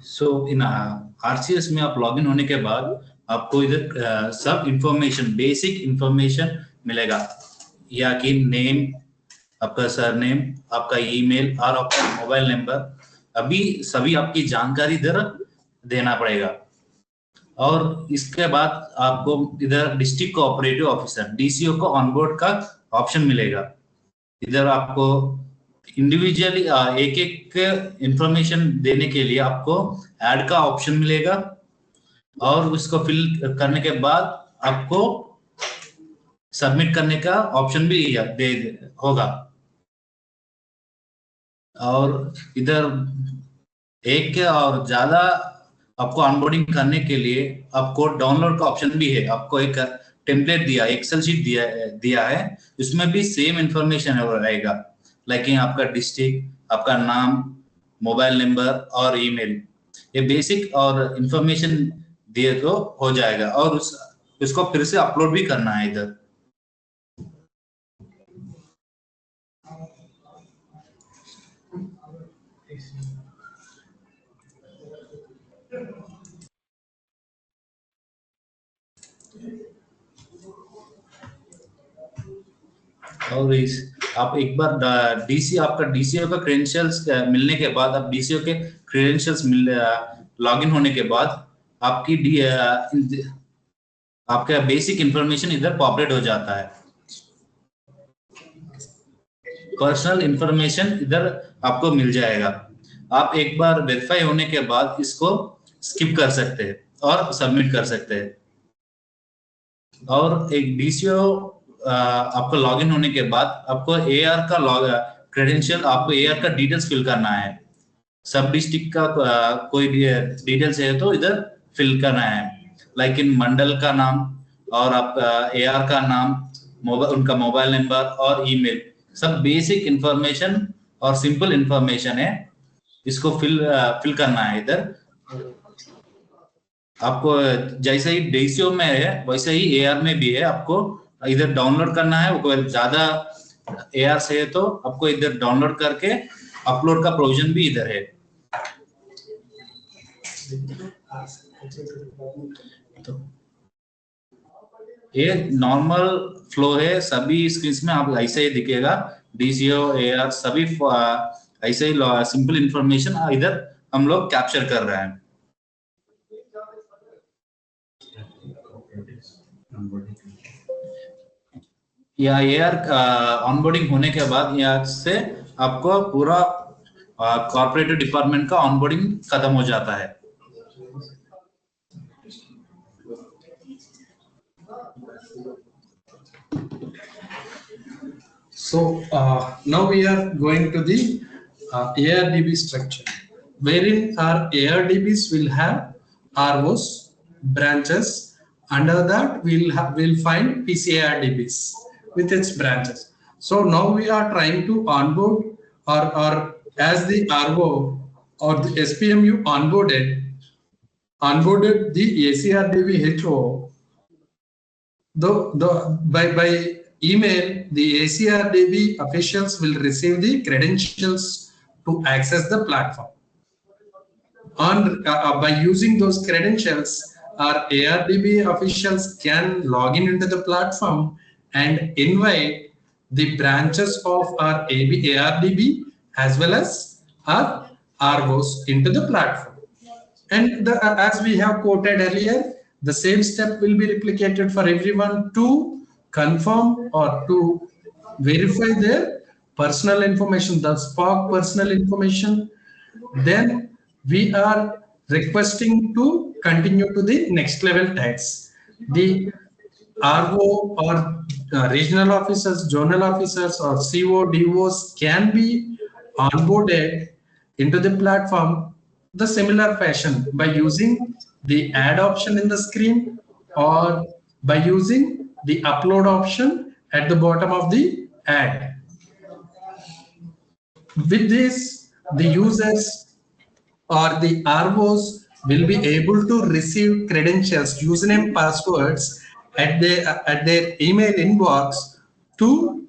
Speaker 6: So in RCS में आप लॉगिन होने के बाद आपको इधर सब इंफॉर्मेशन, बेसिक इंफॉर्मेशन मिलेगा, या कि नेम, आपका सरनेम, आपका ईमेल और आपका मोबाइल नंबर, अभी सभी आपकी जानकारी इधर देना पड़ेगा. और इसके बाद आपको इधर डिस्ट्रिक्ट कोऑपरेटिव ऑफिसर डीसीओ को ऑनबोर्ड का ऑप्शन मिलेगा. इधर आपको इंडिविजुअली एक एक इंफॉर्मेशन देने के लिए आपको ऐड का ऑप्शन मिलेगा, और उसको फिल करने के बाद आपको सबमिट करने का ऑप्शन भी होगा. और इधर एक और ज्यादा आपको ऑनबोर्डिंग करने के लिए आपको डाउनलोड का ऑप्शन भी है. आपको एक टेम्पलेट दिया, एक्सेल शीट दिया है, उसमें भी सेम इंफॉर्मेशन रहेगा, लाइक आपका डिस्ट्रिक्ट, आपका नाम, मोबाइल नंबर और ईमेल. ये बेसिक और इंफॉर्मेशन दिए तो हो जाएगा, और उसको फिर से अपलोड भी करना है इधर. और आप एक बार आपका डीसीओ का क्रेडेंशियल्स मिलने के बाद, आप डीसीओ के क्रेडेंशियल्स लॉगिन होने के बाद आपका बेसिक इंफॉर्मेशन इधर पॉपुलेट हो जाता है. पर्सनल इंफॉर्मेशन इधर आपको मिल जाएगा. आप एक बार वेरीफाई होने के बाद इसको स्किप कर सकते हैं और सबमिट कर सकते हैं. और एक डीसीओ आपको लॉगिन होने के बाद आपको एआर का क्रेडेंशियल, आपको एआर का डिटेल्स फिल करना है. सब डिस्ट्रिक्ट का कोई डिटेल्स है तो इधर फिल करना है, लाइक इन मंडल का नाम और आप एआर का नाम, उनका मोबाइल नंबर और ईमेल, सब बेसिक इंफॉर्मेशन और सिंपल इंफॉर्मेशन है, इसको फिल करना है। इधर आपको जैसे ही डेसियो में है वैसे ही एआर में भी है, आपको इधर डाउनलोड करना है। वो ज्यादा एआर से है तो आपको इधर डाउनलोड करके अपलोड का प्रोविजन भी इधर है। तो ये नॉर्मल फ्लो है, सभी स्क्रीन में आप ऐसे ही दिखेगा, डीसीओ एआर सभी ऐसे ही सिंपल इंफॉर्मेशन इधर हम लोग कैप्चर कर रहे हैं। या एआर ऑनबोर्डिंग होने के बाद यहाँ से आपको पूरा कॉर्पोरेट डिपार्टमेंट का ऑनबोर्डिंग खत्म हो जाता है।
Speaker 9: So now we are going to the ARDB structure, wherein our ARDBs will have ROs, branches. Under that, we'll find PCARDBs with its branches. So now we are trying to onboard or as the RO or the SPMU onboarded the ACRDB HO. By email, the ACRDB officials will receive the credentials to access the platform. By using those credentials, our ARDB officials can log into the platform and invite the branches of our ARDB as well as our ROs into the platform. And as we have quoted earlier, the same step will be replicated for everyone to confirm or to verify their personal information, the Spark personal information. Then we are requesting to continue to the next level tags. The RO or regional officers, zonal officers or CO, DOs can be onboarded into the platform the similar fashion by using the add option in the screen or by using the upload option at the bottom of the ad. With this, the users or the ROs will be able to receive credentials, username, passwords at their email inbox to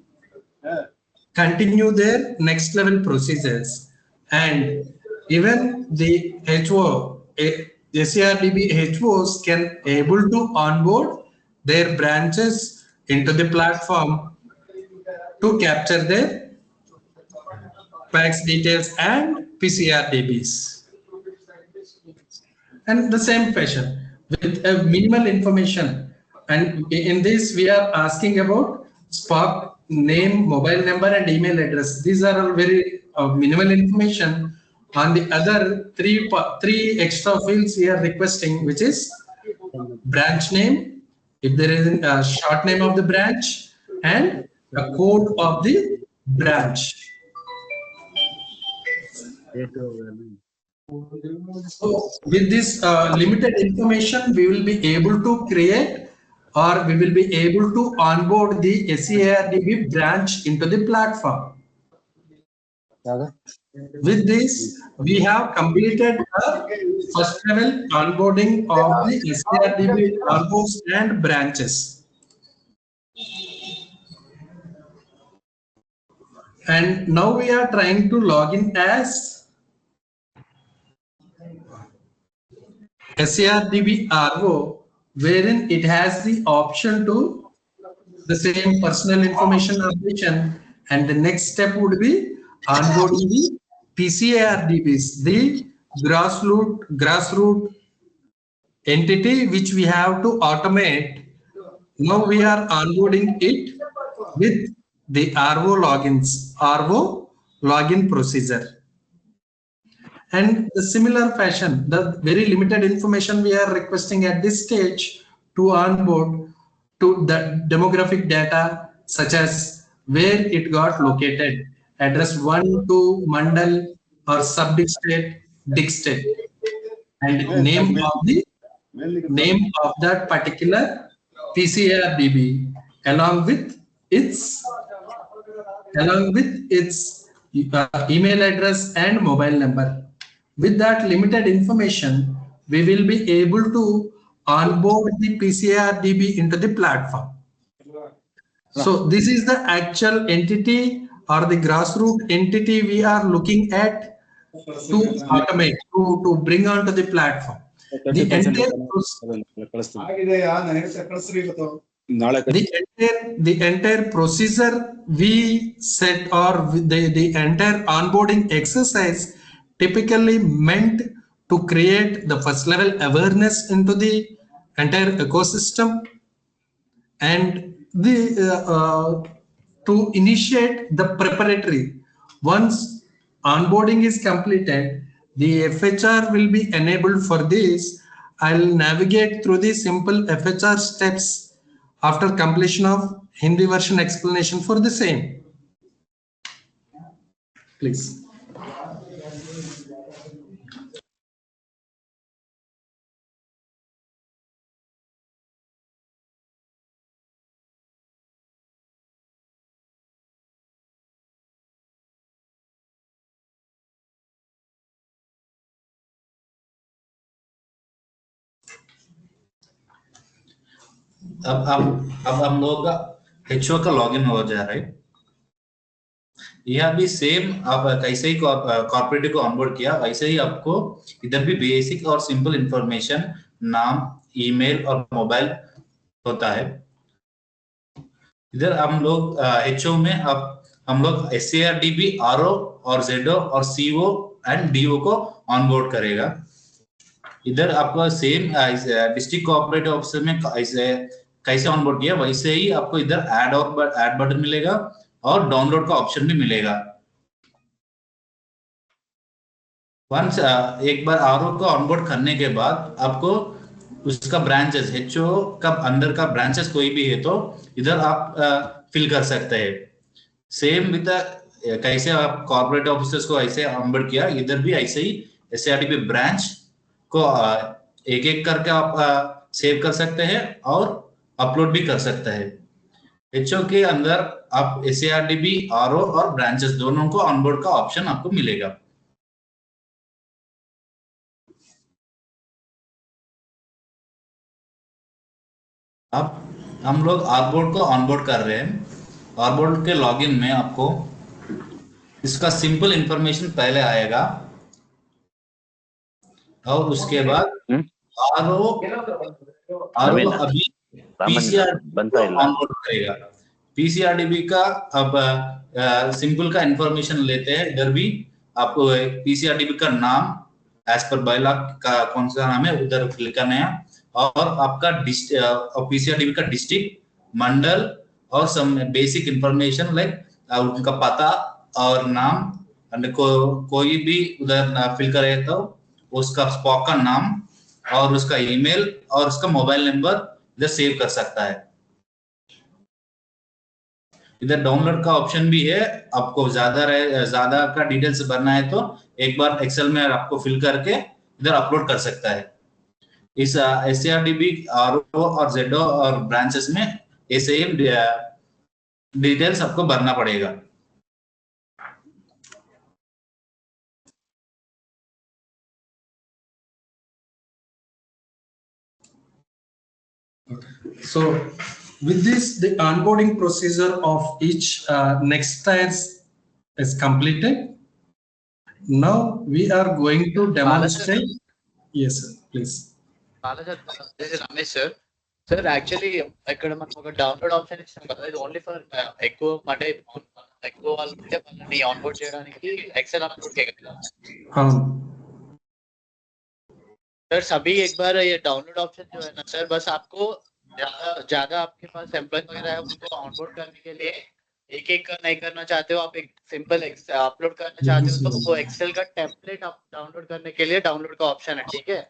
Speaker 9: continue their next level procedures. And even the HO, ACRDB HOs can able to onboard their branches into the platform to capture their PAX details and PCRDBs. And the same fashion with a minimal information. And in this, we are asking about Spark name, mobile number, and email address. These are all very minimal information. On the other three extra fields we are requesting, which is branch name, if there is a short name of the branch, and a code of the branch. So with this limited information, we will be able to create or we will be able to onboard the ACRDB branch into the platform. With this, we have completed the first level onboarding of the ACRDB ROs and branches. And now we are trying to log in as ACRDB RO, wherein it has the option to the same personal information operation, and the next step would be onboarding the PCARDBs, the grassroots entity which we have to automate. Now we are onboarding it with the RO logins, RO login procedure. And the similar fashion, the very limited information we are requesting at this stage to onboard to the demographic data, such as where it got located, address 1 to Mandal or sub-district, district, and name of that particular PCARDB along with its along with its email address and mobile number. With that limited information, we will be able to onboard the PCARDB into the platform. So this is the actual entity or the grassroots entity we are looking at to automate, to bring onto the platform. The entire procedure we set, or the entire onboarding exercise typically meant to create the first level awareness into the entire ecosystem, and to initiate the preparatory. Once onboarding is completed, the FHR will be enabled for this. I'll navigate through the simple FHR steps after completion of Hindi version explanation for the same. Please.
Speaker 6: अब हम लोग HO का login हो जा रहा है। यह भी सेम, आप कैसे ही कॉर्पोरेटिव को ऑनबोर्ड किया वैसे ही आपको इधर भी बेसिक और सिंपल इंफॉर्मेशन, नाम, ईमेल और मोबाइल होता है। इधर हम लोग HO में अब हम लोग SARDB, RO और ZO और CO एंड DO को ऑनबोर्ड करेगा। इधर आपको सेम डिस्ट्रिक्ट कोऑपरेटिव ऑफिसर में कैसे ऑनबोर्ड किया वैसे ही आपको इधर ऐड बटन मिलेगा और डाउनलोड का ऑप्शन भी मिलेगा। वंस एक बार आरओ को ऑनबोर्ड करने के बाद आपको उसका ब्रांचेस, HO का अंदर का ब्रांचेस कोई भी है तो इधर आप फिल कर सकते हैं। सेम विद कैसे आप कॉर्पोरेट ऑफिसर्स को ऐसे ऑनबोर्ड किया, इधर भी ऐसे ही SARDB ब्रांच को एक एक करके आप सेव कर सकते हैं और अपलोड भी कर सकते हैं। HO के अंदर आप SARDB, RO और ब्रांचेस दोनों को ऑनबोर्ड का ऑप्शन आपको मिलेगा। अब हम लोग आरबोर्ड को ऑनबोर्ड कर रहे हैं। आरबोर्ड के लॉगिन में आपको इसका सिंपल इंफॉर्मेशन पहले आएगा और उसके बाद आरओ अभी PCRDB ऑनबोर्ड करेगा। PCRDB का अब सिंपल का इंफॉर्मेशन लेते हैं। इधर भी आपको PCRDB का नाम एज पर बायलॉ का कौन सा नाम है उधर क्लिक करना है और आपका PCRDB का डिस्ट्रिक्ट, मंडल और सम बेसिक इंफॉर्मेशन लाइक उनका पता और नाम कोई भी उधर फिल करे तो उसका स्पॉक का नाम और उसका ईमेल और उसका मोबाइल नंबर इधर सेव कर सकता है। इधर डाउनलोड का ऑप्शन भी है। आपको ज्यादा का डिटेल्स भरना है तो एक बार एक्सेल में आपको फिल करके इधर अपलोड कर सकता है। इस SARDB, RO और ZO और ब्रांचेस में ऐसे डिटेल्स आपको भरना पड़ेगा।
Speaker 9: So with this, the onboarding procedure of each next phase is completed. Now we are going to demonstrate. Yes, sir. Please.
Speaker 11: This is Ramesh, sir. Sir, actually, ఇక్కడ మనం ఒక డౌన్లోడ్ ఆప్షన్ ఇస్తాం కదా, ఇది ఓన్లీ ఫర్ ఎక్కువ అంటే ఎక్కువ వాళ్ళు ఉంటే వాళ్ళని ఆన్బోర్డ్ చేయడానికి ఎక్సెల్ అప్లోడ్ చేయగలరా? सर सभी एक बार ये डाउनलोड ऑप्शन जो है ना सर, बस आपको ज्यादा आपके पास एम्प्लॉय वगैरह है उनको ऑनबोर्ड करने के लिए एक एक नहीं करना चाहते हो, आप एक सिंपल अपलोड करना चाहते हो तो वो एक्सेल का टेम्पलेट आप डाउनलोड करने के लिए डाउनलोड का ऑप्शन है। ठीक है,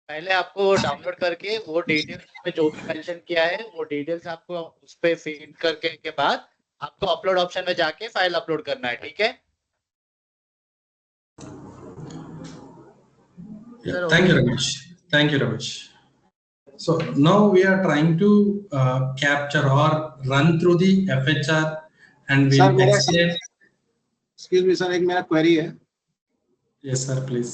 Speaker 11: पहले आपको डाउनलोड करके वो डिटेल्स में जो भी मेंशन किया है वो डिटेल्स आपको उस पे फीड करके के बाद आपको अपलोड ऑप्शन में जाके फाइल अपलोड करना है। ठीक है,
Speaker 9: yeah, thank you, Ramesh. Thank you, Ramesh. So now we are trying to capture or run through the FHR and
Speaker 12: Sir,
Speaker 9: we'll
Speaker 12: मेरा
Speaker 9: explain.
Speaker 12: excuse me sir, एक मेरा query है.
Speaker 9: Yes sir, please.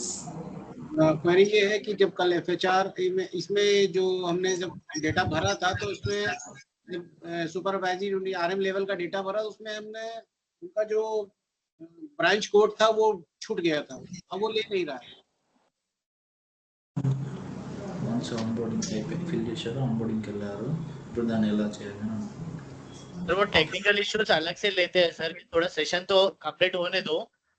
Speaker 12: क्वेरी ये है कि जब कल एफएचआर में इसमें जो हमने जब डेटा भरा था तो उसमें सुपरवाइजरी आरएम लेवल का डेटा भरा, उसमें हमने उनका जो ब्रांच कोड था वो छूट गया था, अब वो ले नहीं रहा है.
Speaker 11: once onboarding fill చేశారు onboarding కి వెళ్ళారు ఇప్పుడు దాన్ని ఎలా చేయాలి सर वो टेक्निकल इश्यूज अलग से लेते हैं सर थोड़ा सेशन तो कंप्लीट होने दो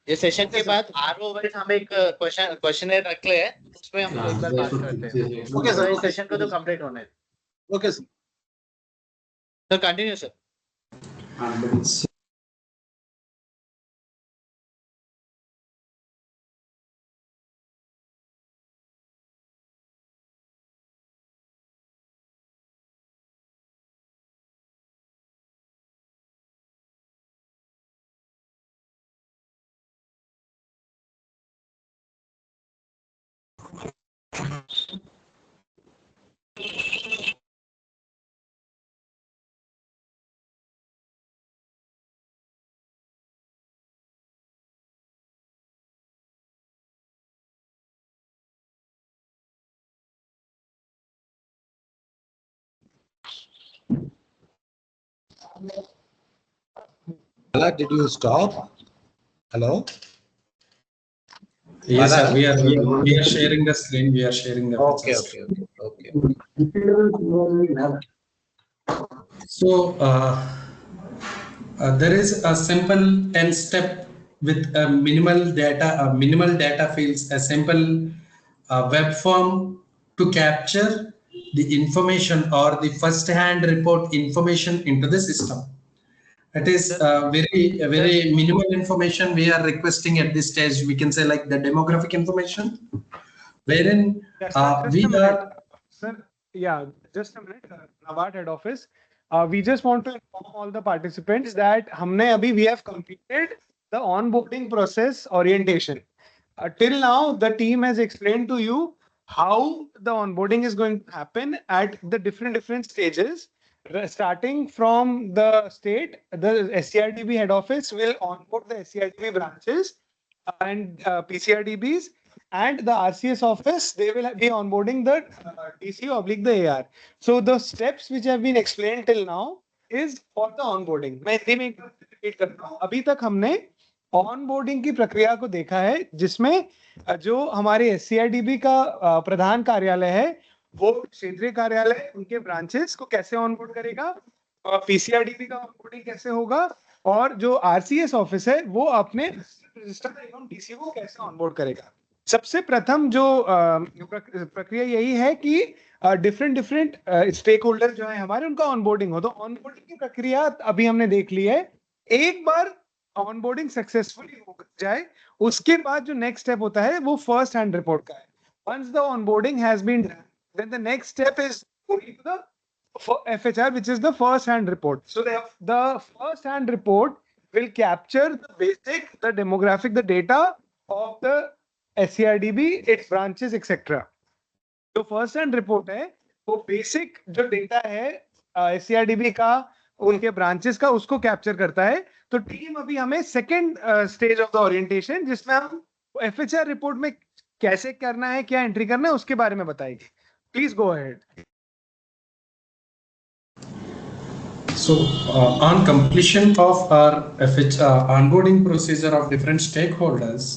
Speaker 11: ये सेशन के बाद आरओ वाइज हम एक क्वेश्चनर रख ले उसमें हम एक बार बात करते हैं. ओके सर इस सेशन को तो कंप्लीट होने दो.
Speaker 12: Okay
Speaker 11: sir continue sir.
Speaker 4: Did you stop? Hello?
Speaker 9: Yes sir, we are sharing the screen. We are sharing the
Speaker 4: Okay.
Speaker 9: So there is a simple 10-step with a minimal data fields, a simple web form to capture the information or the first-hand report information into the system. It is very minimal information we are requesting at this stage. We can say like the demographic information, wherein
Speaker 3: Sir, yeah, just a minute. Nawat head office. We just want to inform all the participants that we have completed the onboarding process orientation. Till now, the team has explained to you how the onboarding is going to happen at the different stages. Starting from the state, the SCRDB head office will onboard the SCRDB branches and PCRDBs, and the RCS office, they will be onboarding the DC/the AR. So the steps which have been explained till now is for the onboarding. मैं हिंदी में एक बार repeat करता हूँ. अभी तक हमने onboarding की प्रक्रिया को देखा है, जिसमें जो हमारे SCRDB का प्रधान कार्यालय है वो क्षेत्रीय कार्यालय उनके ब्रांचेस को कैसे ऑनबोर्ड करेगा, और पीसीआरडीबी का ऑनबोर्डिंग कैसे होगा, और जो आरसीएस ऑफिस है वो अपने रजिस्टर एवं डीसी को कैसे ऑनबोर्ड करेगा. सबसे प्रथम जो प्रक्रिया यही है कि डिफरेंट स्टेक होल्डर जो है हमारे उनका ऑनबोर्डिंग हो. तो ऑनबोर्डिंग की प्रक्रिया अभी हमने देख ली है. एक बार ऑनबोर्डिंग सक्सेसफुली हो जाए उसके बाद जो नेक्स्ट स्टेप होता है वो फर्स्ट हैंड रिपोर्ट का है. Once the onboarding has been done, then the next step is going to the FHR, which is the first hand report. So the first hand report will capture the basic, the demographic, the data of the SCRDB, its branches, etc. जो first hand report है वो basic जो data है SCRDB का, उनके branches का, उसको capture करता है. तो टीम अभी हमें second stage of the orientation, जिसमें हम FHR रिपोर्ट में कैसे करना है, क्या एंट्री करना है, उसके बारे में बताएगी. Please go ahead.
Speaker 9: So on completion of our onboarding procedure of different stakeholders,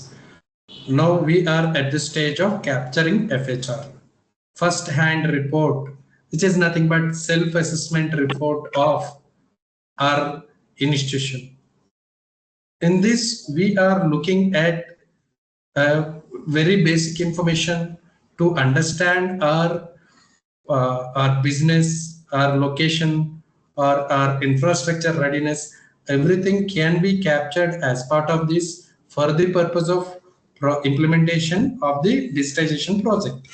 Speaker 9: now we are at the stage of capturing FHR, first hand report, which is nothing but self-assessment report of our institution. In this, we are looking at very basic information to understand our business, our location, or our infrastructure readiness. Everything can be captured as part of this for the purpose of implementation of the digitization project.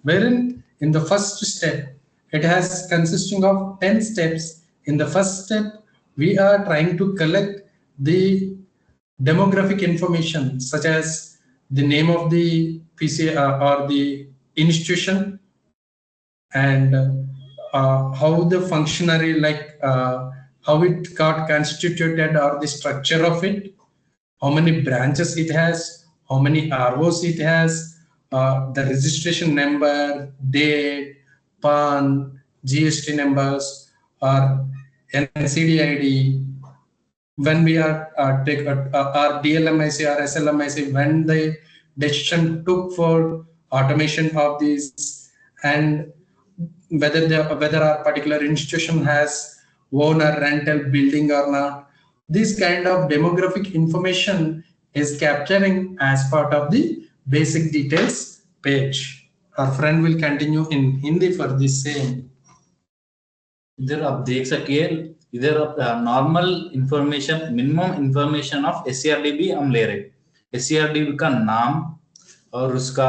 Speaker 9: Wherein in the first step, it has consisting of 10 steps. In the first step, we are trying to collect the demographic information such as the name of the PC or the institution, and how the functionary, like how it got constituted or the structure of it, how many branches it has, how many ROs it has, the registration number, date, PAN, GST numbers, or NCD ID. When we are take our DLMIC or SLMIC, when the decision took for automation of these, and whether our particular institution has own or rental building or not, this kind of demographic information is capturing as part of the basic details page. Our friend will continue in Hindi for the same.
Speaker 13: इधर आप देख सकिए, इधर आप normal information, minimum information of SCRDB हम ले रहे। SCRDB का नाम और उसका,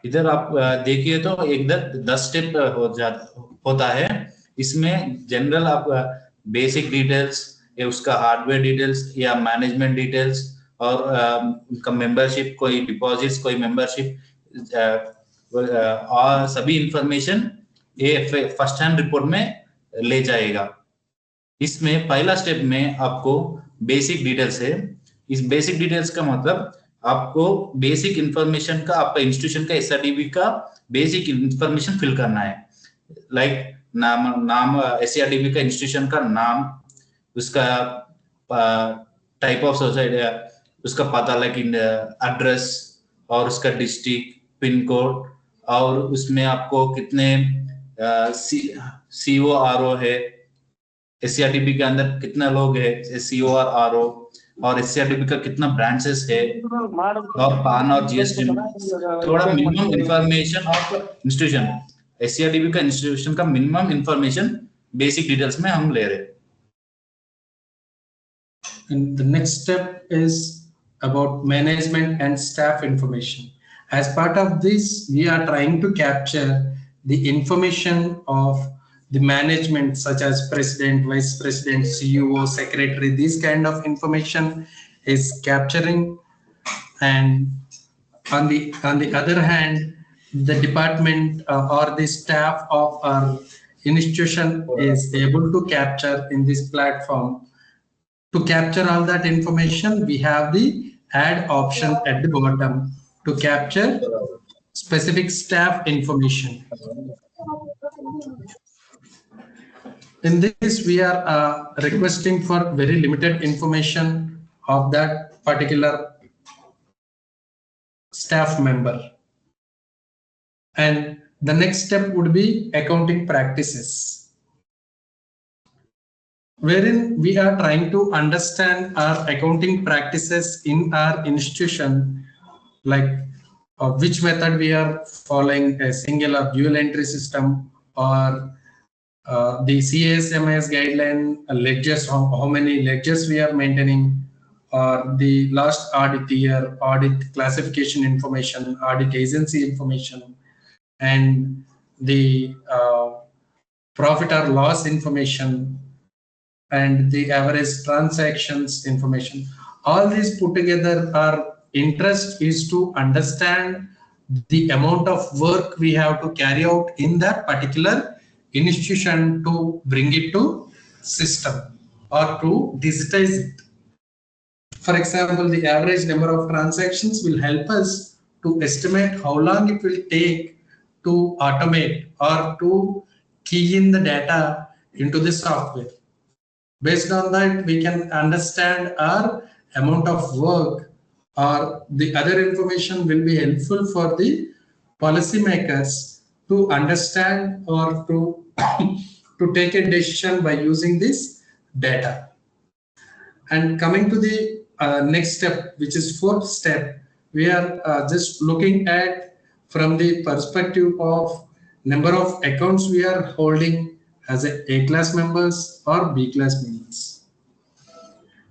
Speaker 13: इधर आप देखिए तो एकदम 10 स्टेप होता है। इसमें जनरल आप बेसिक डिटेल्स या उसका हार्डवेयर डिटेल्स या मैनेजमेंट डिटेल्स और उनका मेंबरशिप, कोई डिपॉजिट्स, कोई मेंबरशिप और सभी इंफॉर्मेशन ये फर्स्ट हैंड रिपोर्ट में ले जाएगा। इसमें पहला स्टेप में आपको बेसिक डिटेल्स है। इस बेसिक डिटेल्स का मतलब आपको बेसिक इंफॉर्मेशन का, आपका इंस्टीट्यूशन का SCRDB का बेसिक इंफॉर्मेशन फिल करना है। लाइक नाम SCRDB का इंस्टीट्यूशन का नाम, उसका टाइप ऑफ सोसाइटी, उसका पता, लाइक एड्रेस और उसका डिस्ट्रिक्ट, पिन कोड, और उसमें आपको कितने CO RO है, SCRDB के अंदर कितना लोग है, CO और RO, और SCRDB का कितना ब्रांचेस है, और पान और GST, थोड़ा minimum information of institution, SCRDB का इंस्टीट्यूशन का मिनिमम इंफॉर्मेशन बेसिक डिटेल्स में हम ले रहे हैं।
Speaker 9: And the next step is about management and staff information. As part of this, we are trying to capture the information of the management, such as president, vice president, CEO, secretary. This kind of information is capturing, and on the other hand, the department or the staff of our institution is able to capture in this platform. To capture all that information, we have the add option at the bottom to capture specific staff information. In this, we are requesting for very limited information of that particular staff member. And the next step would be accounting practices, wherein we are trying to understand our accounting practices in our institution, like which method we are following, a single or dual entry system, or the CASMS guideline ledgers, how many ledgers we are maintaining, or the last audit year, audit classification information, audit agency information, and the profit or loss information, and the average transactions information. All these put together, our interest is to understand the amount of work we have to carry out in that particular institution to bring it to system or to digitize it. For example, the average number of transactions will help us to estimate how long it will take to automate or to key in the data into the software. Based on that, we can understand our amount of work, or the other information will be helpful for the policymakers to understand or to take a decision by using this data. And coming to the next step, which is fourth step, we are just looking at from the perspective of number of accounts we are holding as A class members or B class members,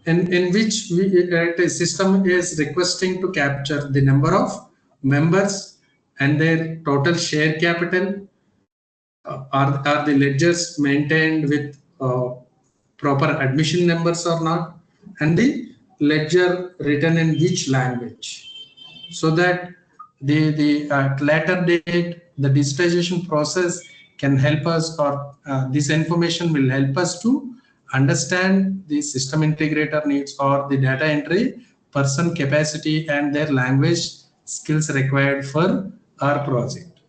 Speaker 9: in which the system is requesting to capture the number of members and their total share capital. Are the ledgers maintained with proper admission numbers or not, and the ledger written in which language, so that the later date, the digitization process can help us, or this information will help us to understand the system integrator needs or the data entry person capacity and their language skills required for our project.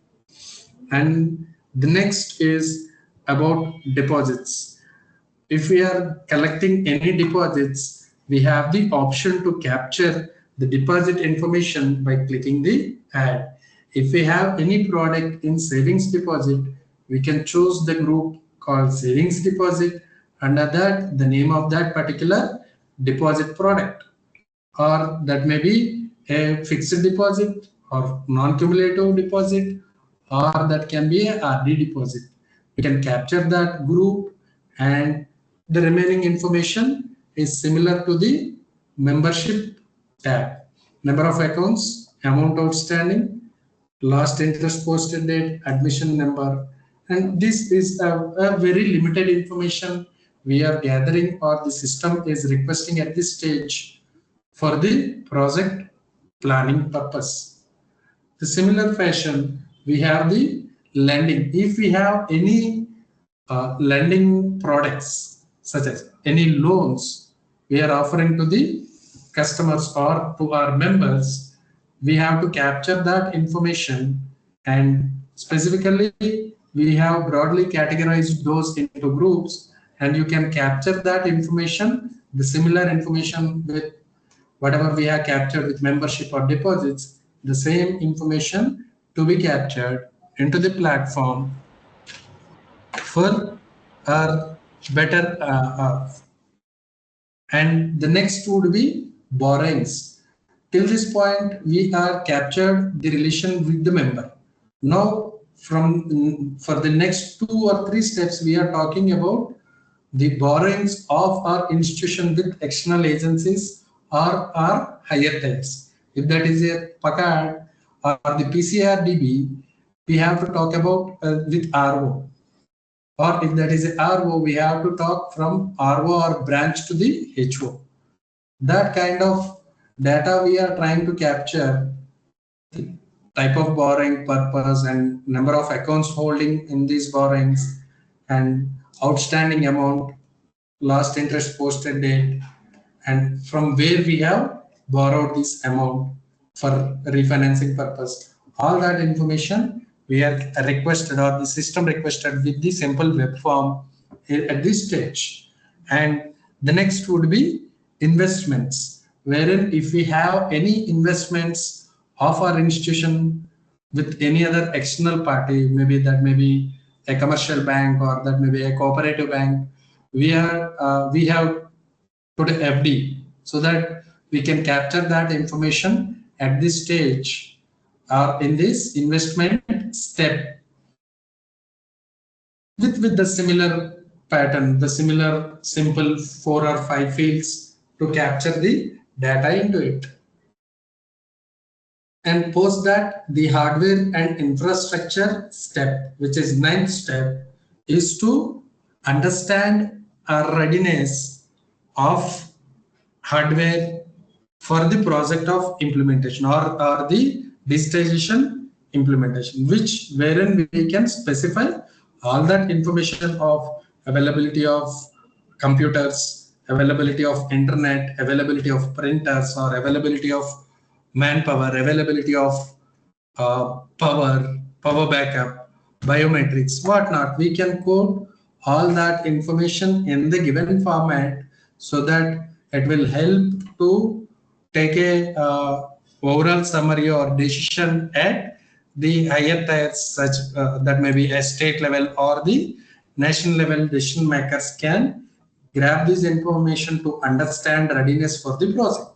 Speaker 9: And the next is about deposits. If we are collecting any deposits, we have the option to capture the deposit information by clicking the add. If we have any product in savings deposit, we can choose the group called savings deposit. Under that, the name of that particular deposit product, or that may be a fixed deposit or non-cumulative deposit, or that can be a RD deposit. We can capture that group, and the remaining information is similar to the membership tab. Number of accounts, amount outstanding, last interest posted date, admission number, and this is a very limited information we are gathering or the system is requesting at this stage for the project planning purpose. The similar fashion, we have the lending. If we have any lending products, such as any loans we are offering to the customers or to our members, we have to capture that information, and specifically we have broadly categorized those into groups, and you can capture that information, the similar information with whatever we have captured with membership or deposits, the same information to be captured into the platform for our better. And the next would be borrowings. Till this point, we are captured the relation with the member. Now, for the next 2 or 3 steps, we are talking about the borrowings of our institution with external agencies or our higher tiers. If that is a PACAD or the PCRDB, we have to talk about with RO. Or if that is a RO, we have to talk from RO or branch to the HO. That kind of data we are trying to capture, the type of borrowing purpose and number of accounts holding in these borrowings and outstanding amount, last interest posted date, and from where we have borrowed this amount for refinancing purpose. All that information we are requested, or the system requested with the simple web form at this stage. And the next would be investments, wherein if we have any investments of our institution with any other external party, maybe that may be a commercial bank or that may be a cooperative bank, we have put a FD so that we can capture that information at this stage or in this investment step with the similar pattern, the similar simple 4 or 5 fields to capture the data into it. And post that, the hardware and infrastructure step, which is 9th step, is to understand our readiness of hardware for the project of implementation or the digitization implementation, wherein we can specify all that information of availability of computers, availability of internet, availability of printers, or availability of manpower, availability of power backup, biometrics, whatnot. We can code all that information in the given format so that it will help to take a overall summary or decision at the higher tiers, such that may be a state level or the national level. Decision makers can grab this information to understand readiness for the project.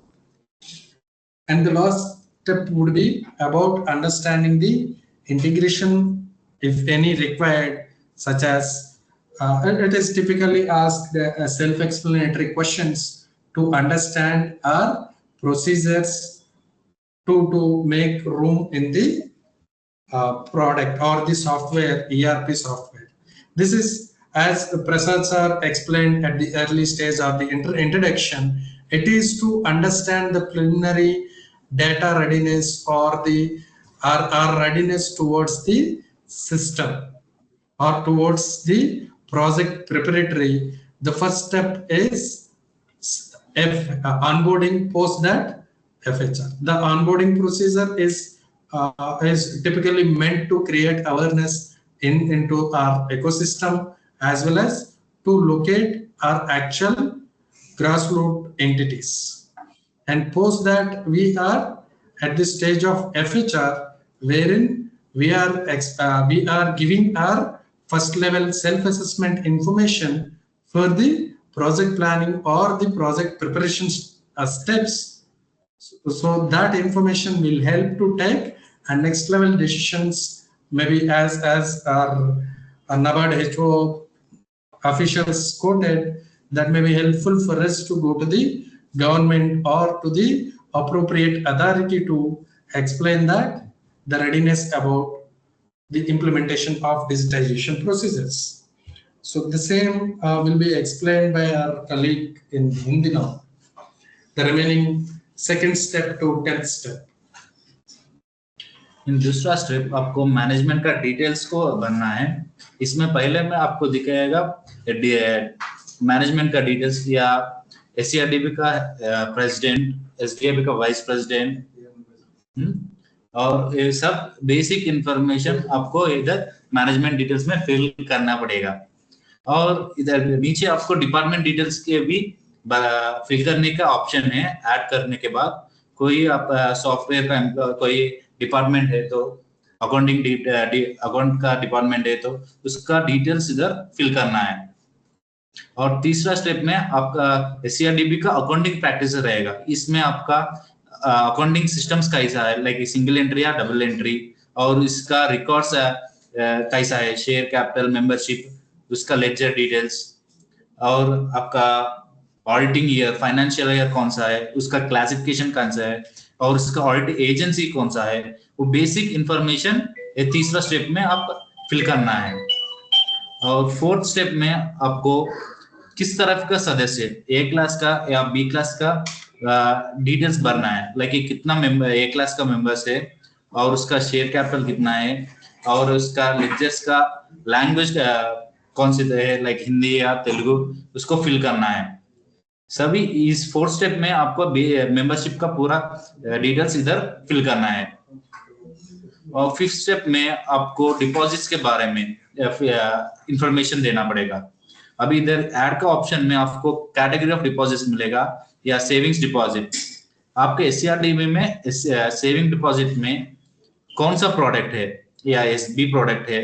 Speaker 9: And the last step would be about understanding the integration, if any required, such as it is typically asked self-explanatory questions to understand our procedures to make room in the product or the software, ERP software. This is, as Prasad sir explained at the early stage of the introduction, it is to understand the preliminary data readiness or our readiness towards the system. or towards the project preparatory, the first step is onboarding. Post that, FHR. The onboarding procedure is typically meant to create awareness into our ecosystem, as well as to locate our actual grassroots entities. And post that, we are at the stage of FHR, wherein we are giving our first level self-assessment information for the project planning or the project preparation steps. So that information will help to take next level decisions, maybe as our NABARD HO officials quoted, that may be helpful for us to go to the government or to the appropriate authority to explain that the readiness about the implementation of digitization procedures. So the same will be explained by our colleague in Hindi now. The remaining second step to 10th step.
Speaker 13: इन दूसरा step आपको management का details को भरना है। इसमें पहले में आपको दिखाएगा मैनेजमेंट का डिटेल्स या ARDB का प्रेसिडेंट, SDAB का वाइस प्रेसिडेंट, और ये सब बेसिक इंफॉर्मेशन आपको इधर मैनेजमेंट डिटेल्स में फिल करना पड़ेगा। और इधर नीचे आपको डिपार्टमेंट डिटेल्स के भी फिल करने का ऑप्शन है। ऐड करने के बाद कोई आप सॉफ्टवेयर का कोई डिपार्टमेंट है तो अकाउंट का डिपार्टमेंट है तो उसका डिटेल्स इधर फिल करना है। और तीसरा स्टेप में आपका ARDB का अकाउंटिंग प्रैक्टिस रहेगा। इसमें आपका अकाउंटिंग सिस्टम्स कैसा है, लाइक सिंगल एंट्री या डबल एंट्री, और इसका रिकॉर्ड्स कैसा है, शेयर कैपिटल, मेंबरशिप, उसका लेजर डिटेल्स, और आपका ऑडिटिंग ईयर, फाइनेंशियल ईयर कौन सा है, उसका क्लासिफिकेशन कौन सा है, और उसका ऑडिट एजेंसी कौन सा है, वो बेसिक इंफॉर्मेशन तीसरा स्टेप में आप फिल करना है। और फोर्थ स्टेप में आपको किस तरफ का सदस्य, A क्लास का या B क्लास का डिटेल्स भरना है, लाइक कितना मेंबर A क्लास का मेंबर्स है, और उसका शेयर कैपिटल कितना है, और उसका लेजर्स का लैंग्वेज कौन सी है, लाइक हिंदी या तेलुगु, उसको फिल करना है। सभी इस फोर्थ स्टेप में आपको मेंबरशिप का पूरा डिटेल्स इधर फिल करना है। और फिफ्थ स्टेप में आपको डिपॉजिट्स के बारे में इंफॉर्मेशन देना पड़ेगा। अभी इधर ऐड का ऑप्शन में आपको कैटेगरी ऑफ डिपॉजिट्स मिलेगा या सेविंग्स डिपॉजिट। आपके ARDB में सेविंग डिपॉजिट में कौन सा प्रोडक्ट है या SB प्रोडक्ट है,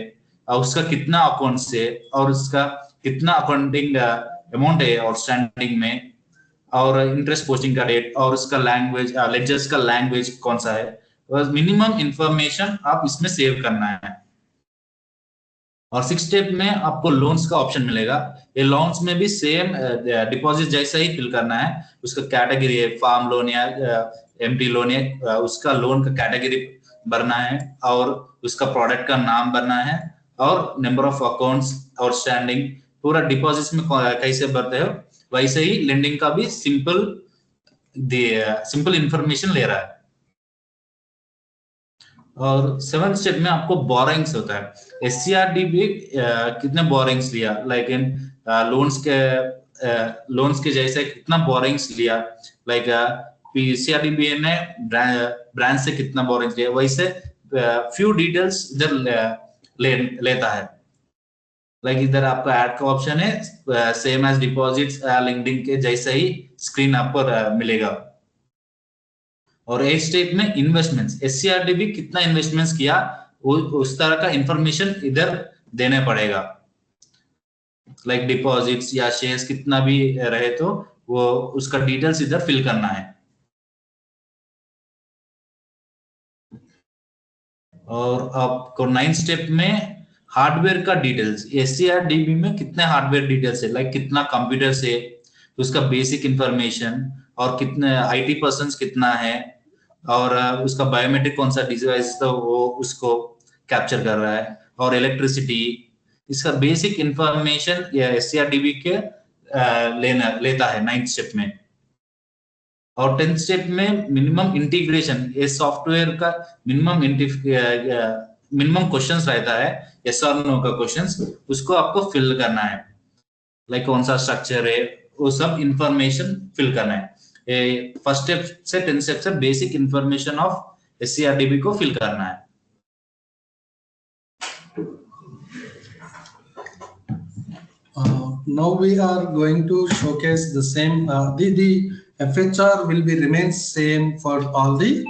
Speaker 13: और उसका कितना अकाउंट से, और उसका कितना अकाउंटिंग अमाउंट है आउटस्टैंडिंग में, और इंटरेस्ट पोस्टिंग का डेट, और उसका लैंग्वेज, लेजर्स का लैंग्वेज कौन सा है, मिनिमम इंफॉर्मेशन आप इसमें सेव करना है। और सिक्स स्टेप में आपको लोन्स का ऑप्शन मिलेगा। ये लोन्स में भी सेम डिपॉजिट जैसा ही फिल करना है। उसका कैटेगरी है, फार्म लोन या एमटी लोन है, उसका लोन का कैटेगरी भरना है, और उसका प्रोडक्ट का नाम भरना है, और नंबर ऑफ अकाउंट्स आउटस्टैंडिंग, पूरा डिपॉजिट्स में कैसे भरते हो वैसे ही लेंडिंग का भी सिंपल इंफॉर्मेशन ले रहा है। और सेवंथ स्टेप में आपको बोरिंग्स होता है। SCRDB कितने बोरिंग्स लिया, लाइक इन लोन्स के जैसे कितना बोरिंग्स लिया, लाइक CRDB ने ब्रांच से कितना बोरिंग्स लिया, वैसे फ्यू डिटेल्स इधर लेता है। लाइक इधर आपका ऐड का ऑप्शन है, सेम एज डिपॉजिट्स लिंक्डइन के जैसा ही स्क्रीन आपको मिलेगा। और 8 स्टेप में इन्वेस्टमेंट्स, SCRDB कितना इन्वेस्टमेंट्स किया उस तरह का इंफॉर्मेशन इधर देने पड़ेगा। लाइक डिपॉजिट्स या शेयर्स कितना भी रहे तो वो उसका डिटेल्स इधर फिल करना है। और आपको 9 स्टेप में हार्डवेयर का डिटेल्स, SCRDB में कितने हार्डवेयर डिटेल्स है, लाइक कितना कंप्यूटर से, उसका बेसिक इंफॉर्मेशन, और कितने IT पर्सन्स कितना है, और उसका बायोमेट्रिक कौन सा डिवाइस तो वो उसको कैप्चर कर रहा है, और इलेक्ट्रिसिटी, इसका बेसिक इंफॉर्मेशन या SCRDB के लेता है 9th स्टेप में। और 10th स्टेप में मिनिमम इंटीग्रेशन, ये सॉफ्टवेयर का मिनिमम मिनिमम क्वेश्चंस रहता है, यस और नो का क्वेश्चंस, उसको आपको फिल करना है। लाइक कौन सा स्ट्रक्चर है, वो सब इंफॉर्मेशन फिल करना है। फर्स्ट स्टेप से 10 स्टेप से बेसिक इंफॉर्मेशन ऑफ SCRDB को फिल करना है।
Speaker 9: Now we are going to showcase the same. The FHR will be remains same for all the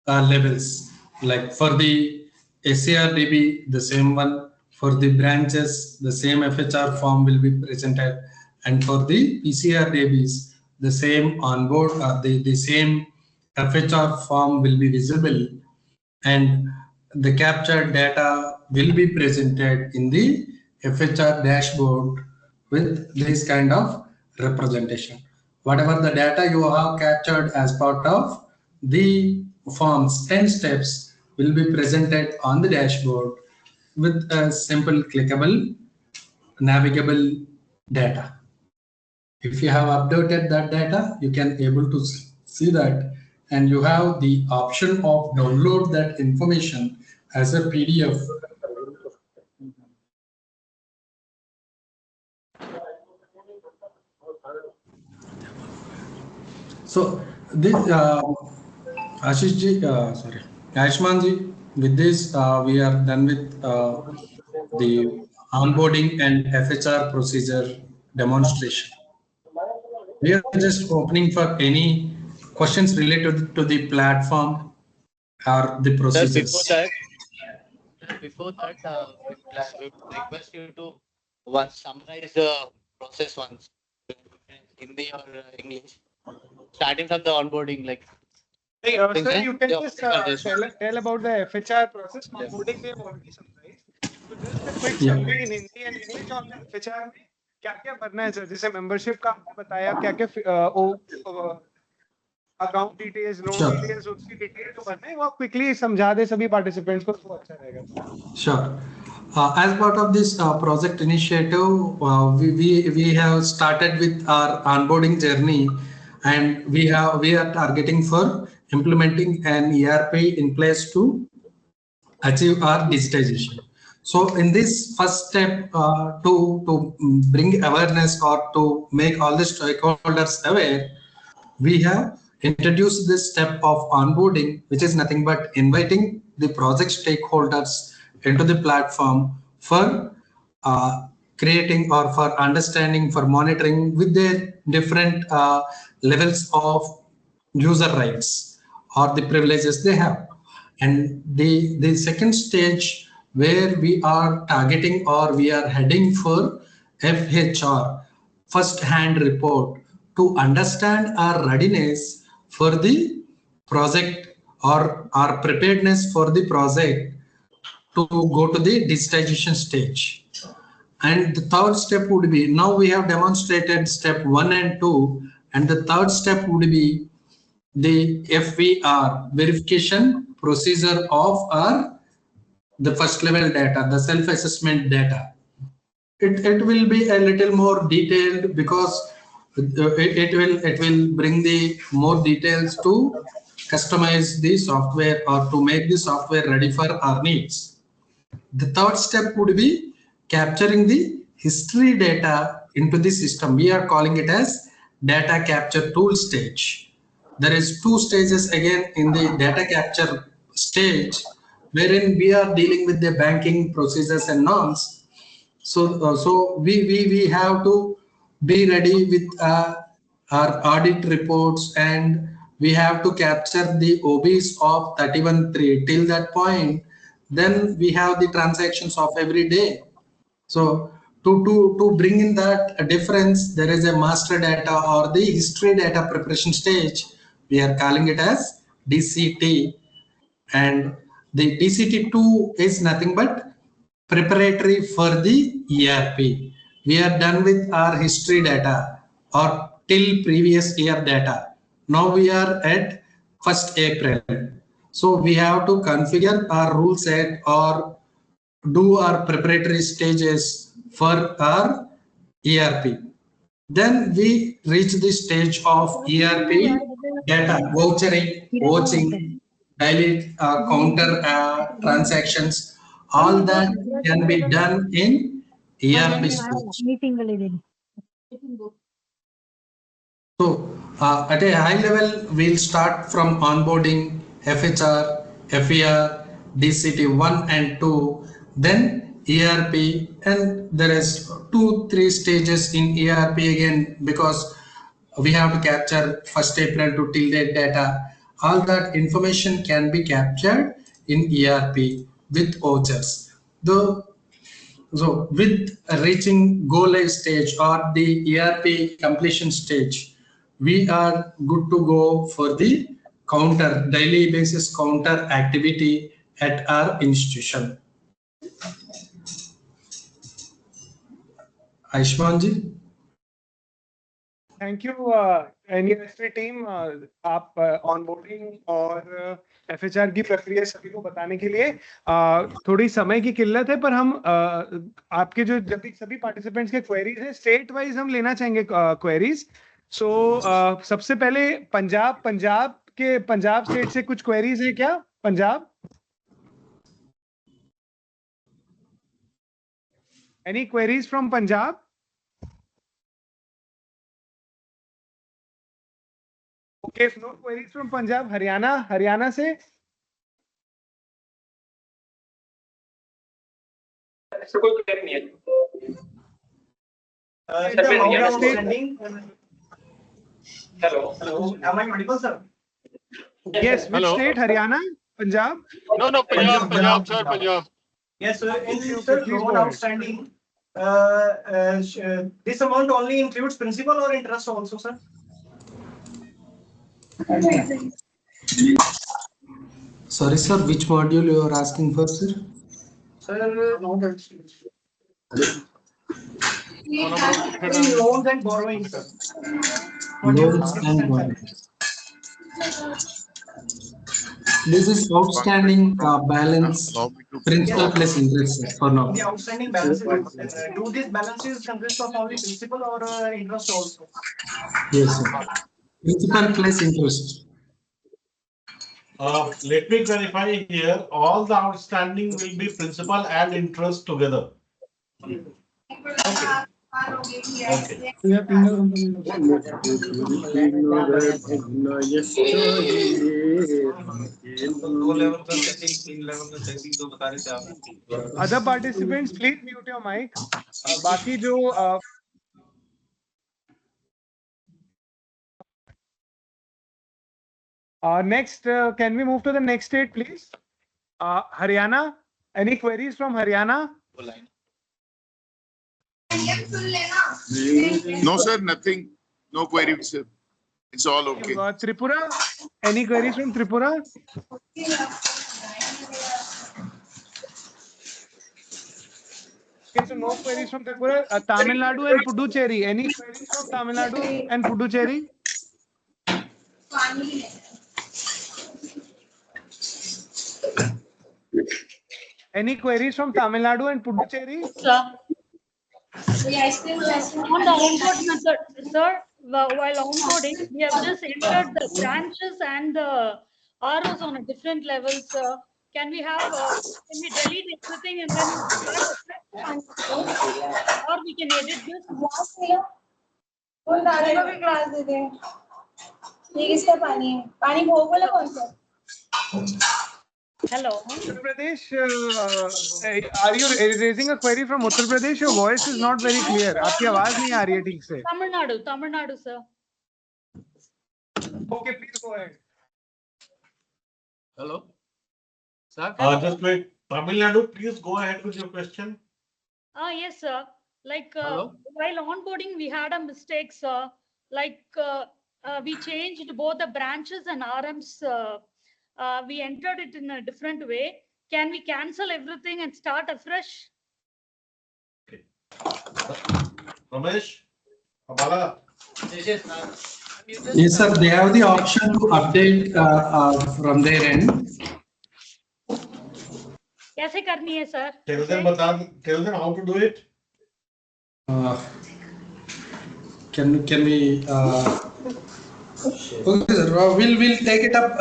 Speaker 9: levels. Like for the SCRDB, the same one. For the branches, the same FHR form will be presented, and for the PCRDBs, the same onboard, the same FHR form will be visible, and the captured data will be presented in the FHR dashboard with this kind of representation. Whatever the data you have captured as part of the form's 10 steps will be presented on the dashboard with a simple clickable navigable data. If you have updated that data, you can able to see that, and you have the option of download that information as a PDF. So this Ashish ji, sorry, Ayushman ji, with this we are done with the onboarding and FHR procedure demonstration. We are just opening for any questions related to the platform or the procedures.
Speaker 11: Before that, we request you to once summarize the process once, Hindi or English, starting from the onboarding, like.
Speaker 3: Hey, sir, you can just tell about the FHR process. Onboarding we have already summarized. So just a quick summary in Hindi and English on the FHR में क्या-क्या भरना है sir? जैसे membership का आपने बताया, क्या-क्या account details, loan details, उसकी detail तो भरना है, वो quickly समझा दे सभी participants को, तो अच्छा रहेगा.
Speaker 9: Sure. As part of this project initiative, we have started with our onboarding journey, and we are targeting for implementing an ERP in place to achieve our digitization. So in this first step, to bring awareness or to make all the stakeholders aware, we have introduced this step of onboarding, which is nothing but inviting the project stakeholders into the platform for creating or for understanding, for monitoring with their different levels of user rights or the privileges they have. And the second stage where we are targeting or we are heading for FHR, first hand report, to understand our readiness for the project or our preparedness for the project to go to the digitization stage. And the third step would be, now we have demonstrated step 1 and 2, and the third step would be the FVR, verification procedure of the first level data, the self-assessment data. It will be a little more detailed because it will bring the more details to customize the software or to make the software ready for our needs. The third step would be capturing the history data into the system. We are calling it as data capture tool stage. There is 2 stages again in the data capture stage, wherein we are dealing with the banking procedures and norms. So we have to be ready with our audit reports, and we have to capture the OBs of 31(3). Till that point, then we have the transactions of every day. So to bring in that difference, there is a master data or the history data preparation stage. We are calling it as DCT, and the DCT2 is nothing but preparatory for the ERP. We are done with our history data or till previous year data. Now we are at 1st April. So we have to configure our rule set or do our preparatory stages for our ERP. Then we reach the stage of ERP data vouching, daily counter transactions, all that can be done in ERP stage. So at a high level, we'll start from onboarding, FHR, FER, DCT 1 and 2, then ERP, and there is 2-3 stages in ERP again, because we have to capture 1st April to till date data. All that information can be captured in ERP with vouchers. So with reaching go live stage or the ERP completion stage, we are good to go for the counter, daily basis counter activity at our institution. Aishman ji.
Speaker 3: Thank you NUSP team, आप onboarding और FHR की प्रक्रिया सभी को बताने के लिए थोड़ी समय की किल्लत है, पर हम आपके जो जब भी सभी पार्टिसिपेंट्स के क्वेरीज हैं स्टेट वाइज हम लेना चाहेंगे क्वेरीज। सो सबसे पहले पंजाब स्टेट से कुछ क्वेरीज हैं क्या? Punjab, any queries from Punjab? Okay, if no queries from Punjab, Haryana से
Speaker 1: ऐसा कोई क्वेरी नहीं है। Hello, am I audible, sir?
Speaker 3: Yes, which state? Haryana, Punjab?
Speaker 14: No, Punjab, sir, Punjab.
Speaker 1: Yes, sir. In the loan outstanding, this amount only includes principal or interest also, sir?
Speaker 9: Sorry, sir, which module you are asking for, sir?
Speaker 1: Sir, loans and borrowing, sir.
Speaker 9: Loans and borrowings. This is outstanding balance, principal plus interest, sir, for now.
Speaker 1: The outstanding balances, do these balances consist of only principal or interest also?
Speaker 9: Yes, sir. Principal plus interest.
Speaker 8: Let me clarify here. All the outstanding will be principal and interest together. Okay.
Speaker 3: Other participants, please mute your mic. बाकी जो next, can we move to the next state, please? Haryana, any queries from Haryana?
Speaker 14: No, sir, nothing. No queries, sir. It's all okay.
Speaker 3: Tripura, any queries from Tripura? Okay, so no queries from Tripura. Tamil Nadu and Puducherry, any queries from Tamil Nadu and Puducherry? Any queries from Tamil Nadu and Puducherry?
Speaker 10: Sir. On the onboard method, sir, while onboarding, we have just entered the branches and the ROs on a different level, sir. Can we have, can we delete everything and then or we can edit this? Hello.
Speaker 3: Uttar Pradesh, are you raising a query from Uttar Pradesh? Your voice is not very clear. आपकी आवाज नहीं आ रही है ठीक से.
Speaker 10: Tamil Nadu, sir.
Speaker 3: Okay, please go ahead.
Speaker 11: Hello. Sir.
Speaker 8: Just wait. Tamil Nadu, please go ahead with your question.
Speaker 10: Yes, sir. Like while onboarding, we had a mistake, sir. Like we changed both the branches and RMs. We entered it in a different way. Can we cancel everything and start afresh?
Speaker 8: Okay. Ramesh, Abala.
Speaker 9: Yes, sir. They have the option to update from their end.
Speaker 10: कैसे करनी है, sir?
Speaker 8: Tell them how to do it.
Speaker 9: Can we? Okay, sir. We'll take it up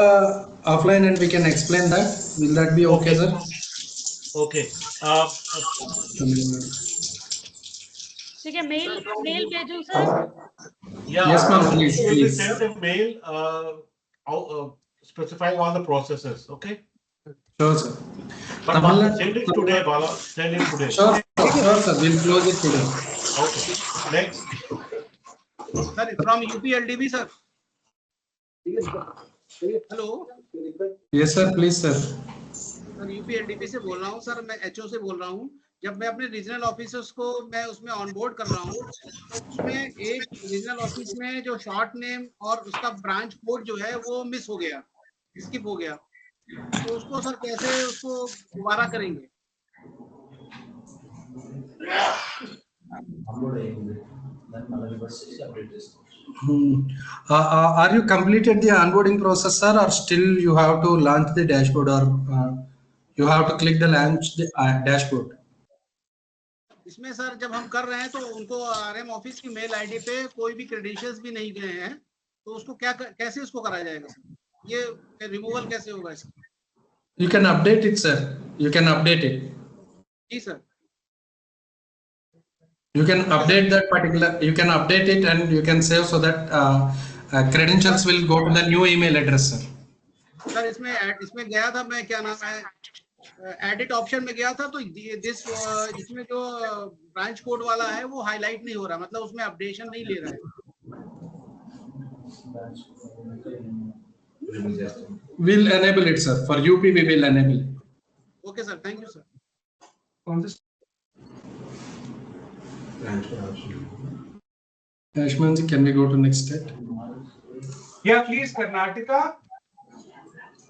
Speaker 9: offline and we can explain that. Will that be okay, sir?
Speaker 8: Okay.
Speaker 10: ठीक है, mail भेजूं sir?
Speaker 8: Yeah.
Speaker 9: Yes, ma'am. Please,
Speaker 8: We will
Speaker 9: please.
Speaker 8: send a mail specifying all the processes. Okay.
Speaker 9: Sure, sir.
Speaker 8: But send it today, Bala. Send it today.
Speaker 9: Sure, sir. We'll close it today.
Speaker 8: Okay. Next.
Speaker 12: Sir, from UPLDB, sir. Hello
Speaker 9: Yes, sir. Please, sir.
Speaker 12: Sir UPLDP से बोल रहा हूँ sir, मैं HO से बोल रहा हूँ। जब मैं अपने रीजनल ऑफिसर्स को मैं उसमें ऑनबोर्ड कर रहा हूँ, उसमें एक रीजनल ऑफिस में जो शॉर्ट नेम और उसका ब्रांच कोड जो है वो मिस हो गया, स्किप हो गया, तो उसको सर कैसे उसको दोबारा करेंगे?
Speaker 9: Are you completed the onboarding process, sir, or still you have to launch the dashboard, or you have to click the launch the dashboard?
Speaker 12: इसमें सर जब हम कर रहे हैं तो उनको आरएम ऑफिस की मेल आईडी पे कोई भी क्रेडेंशियल्स भी नहीं गए हैं, तो उसको कैसे उसको करा जाएगा सर? ये रिमूवल कैसे होगा इसका?
Speaker 9: You can update it, sir. You can update it.
Speaker 12: जी sir.
Speaker 9: You can update that particular. You can update it and you can save so that credentials will go to the new email address, sir.
Speaker 12: Sir इसमें गया था मैं, क्या नाम है, edit option में गया था, तो इसमें जो ब्रांच कोड वाला है वो हाईलाइट नहीं हो रहा, मतलब उसमें अपडेशन नहीं ले रहा है.
Speaker 9: We'll enable it, sir. For UP, we will enable it.
Speaker 12: Okay, sir. Thank you, sir.
Speaker 9: On this. Ashmanji, can we go to next state?
Speaker 3: Yeah, please, Karnataka.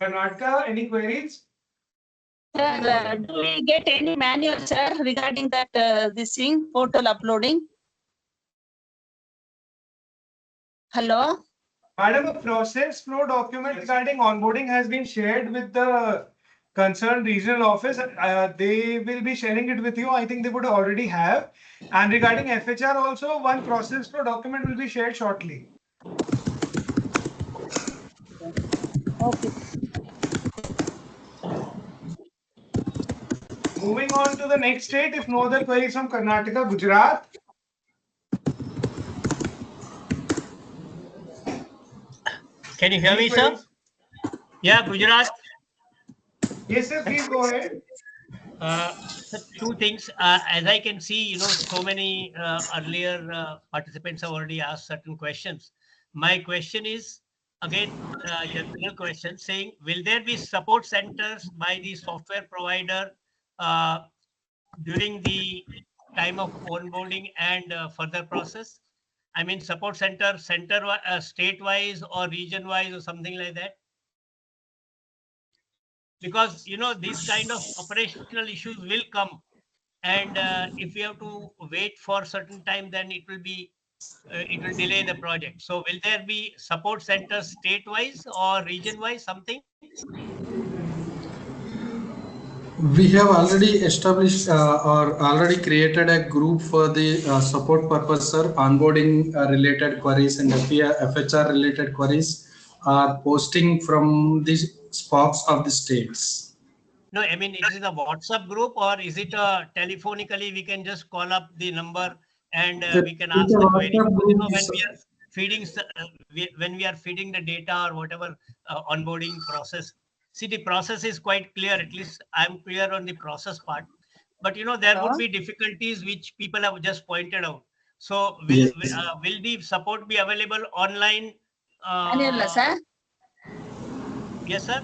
Speaker 3: Karnataka, any queries?
Speaker 15: Sir, do we get any manual, sir, regarding that this thing, portal uploading? Hello?
Speaker 3: Madam, a process flow document regarding onboarding has been shared with the concerned regional office. They will be sharing it with you. I think they would already have. And regarding FHR also, one process flow document will be shared shortly.
Speaker 15: Okay.
Speaker 3: Moving on to the next state, if no other queries from Karnataka, Gujarat.
Speaker 5: Can you hear me, sir? Yeah, Gujarat.
Speaker 3: Yes, sir. Please go ahead.
Speaker 5: So two things. As I can see, so many earlier participants have already asked certain questions. My question is, again, general question saying, will there be support centers by the software provider during the time of onboarding and further process? I mean, support center, state-wise or region-wise or something like that? Because, these kind of operational issues will come. And if we have to wait for a certain time, then it will delay the project. So will there be support centers state-wise or region-wise, something?
Speaker 9: We have already established or already created a group for the support purpose, sir. Onboarding related queries and FHR related queries are posting from the spots of the states.
Speaker 5: No, I mean, is it a WhatsApp group or is it telephonically we can just call up the number and we can ask the query? When we are feeding the data or whatever onboarding process. See, the process is quite clear. At least I'm clear on the process part. But there would be difficulties which people have just pointed out. So will the support be available online?
Speaker 15: Sir?
Speaker 5: Yes, sir.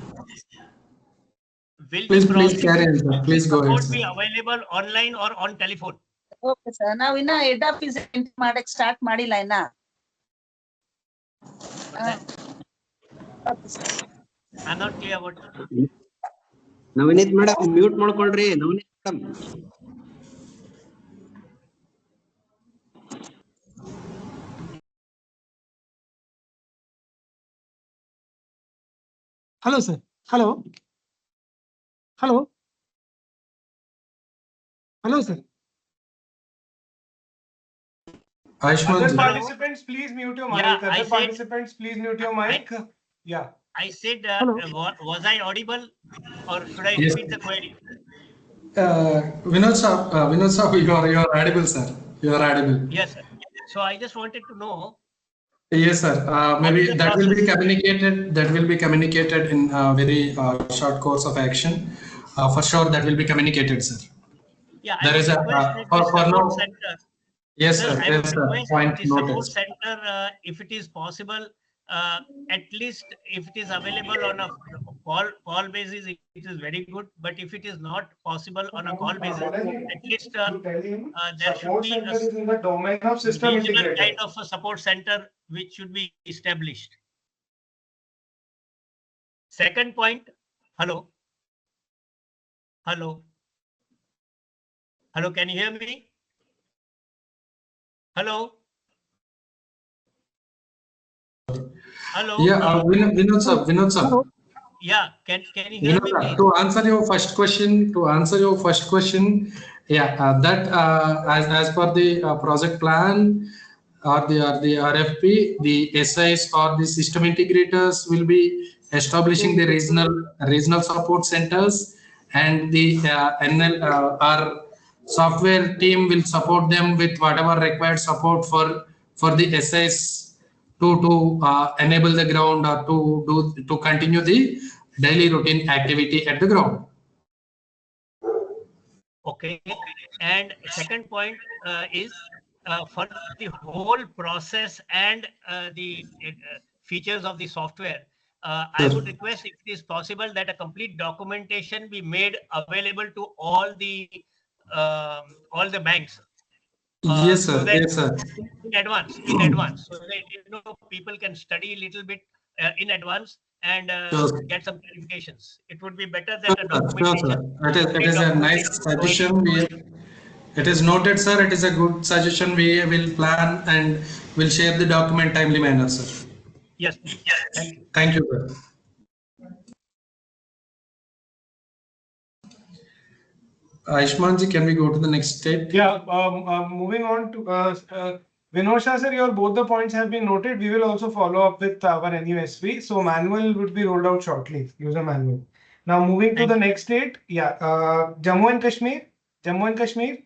Speaker 5: Will
Speaker 9: please
Speaker 5: carry
Speaker 9: on, sir. Please go ahead,
Speaker 5: be available online or on telephone?
Speaker 15: Okay, sir. Now in head office start madila na.
Speaker 5: I'm not clear what.
Speaker 16: Navneet madam, mute ಮಾಡ್ಕೊಳ್ರಿ Navneet madam.
Speaker 3: Hello, sir. Hello. Hello. Hello, sir. Other participants, please mute your mic. Other participants, please mute your mic. Yeah.
Speaker 5: I said, was I audible, or should I
Speaker 9: Yes.
Speaker 5: repeat the query?
Speaker 9: Vinod sir, you are audible, sir. You are audible.
Speaker 5: Yes, sir. So I just wanted to know.
Speaker 9: Yes, sir.
Speaker 5: What is
Speaker 9: Maybe
Speaker 5: the
Speaker 9: that will be
Speaker 5: process?
Speaker 9: communicated. That will be communicated in a very short course of action. For sure, that will be communicated, sir.
Speaker 5: Yeah, I
Speaker 9: There
Speaker 5: would
Speaker 9: is a
Speaker 5: request that
Speaker 9: for
Speaker 5: the support
Speaker 9: now.
Speaker 5: center.
Speaker 9: Yes,
Speaker 5: Sir,
Speaker 9: sir.
Speaker 5: I would
Speaker 9: Yes, sir.
Speaker 5: request
Speaker 9: Point
Speaker 5: the support
Speaker 9: noted.
Speaker 5: center, if it is possible, at least if it is available on a call basis, it is very good. But if it is not possible on a call basis, at least there should
Speaker 3: Support
Speaker 5: be
Speaker 3: center
Speaker 5: a
Speaker 3: is in the domain of system
Speaker 5: regional
Speaker 3: integrator.
Speaker 5: kind of a support center which should be established. Second point. Hello. Hello. Hello, can you hear me? Hello. Hello.
Speaker 9: Yeah, Vinod sir.
Speaker 5: Yeah, can you hear me, please?
Speaker 9: To answer your first question, yeah, that as per the project plan or the RFP, the SIs or the system integrators will be establishing the regional support centers, and the our software team will support them with whatever required support for the SIs to enable the ground or to continue the daily routine activity at the ground.
Speaker 5: Okay. And second point is for the whole process and the features of the software. I would request, if it is possible, that a complete documentation be made available to all the banks.
Speaker 9: Yes,
Speaker 5: So
Speaker 9: sir.
Speaker 5: that
Speaker 9: Yes, sir.
Speaker 5: in advance, so that people can study a little bit in advance and get some clarifications. It would be better that a documentation.
Speaker 9: It is a nice suggestion. It is noted, sir. It is a good suggestion. We will plan and will share the document timely manner, sir.
Speaker 5: Yes, please. Thank you.
Speaker 9: Thank you, sir. Aishmanji, can we go to the next state?
Speaker 3: Yeah, moving on to Vinod Shah, sir, both the points have been noted. We will also follow up with our NUSV. So manual would be rolled out shortly, user manual. Now moving to the next state, yeah, Jammu and Kashmir. Jammu and Kashmir.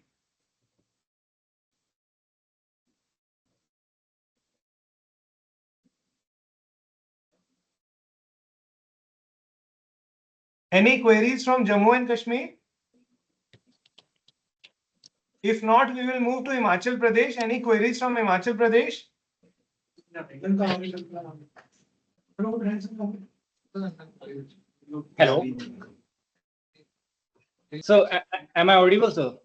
Speaker 3: Any queries from Jammu and Kashmir? If not, we will move to Himachal Pradesh. Any queries from Himachal Pradesh?
Speaker 17: Hello. So, am I audible, sir?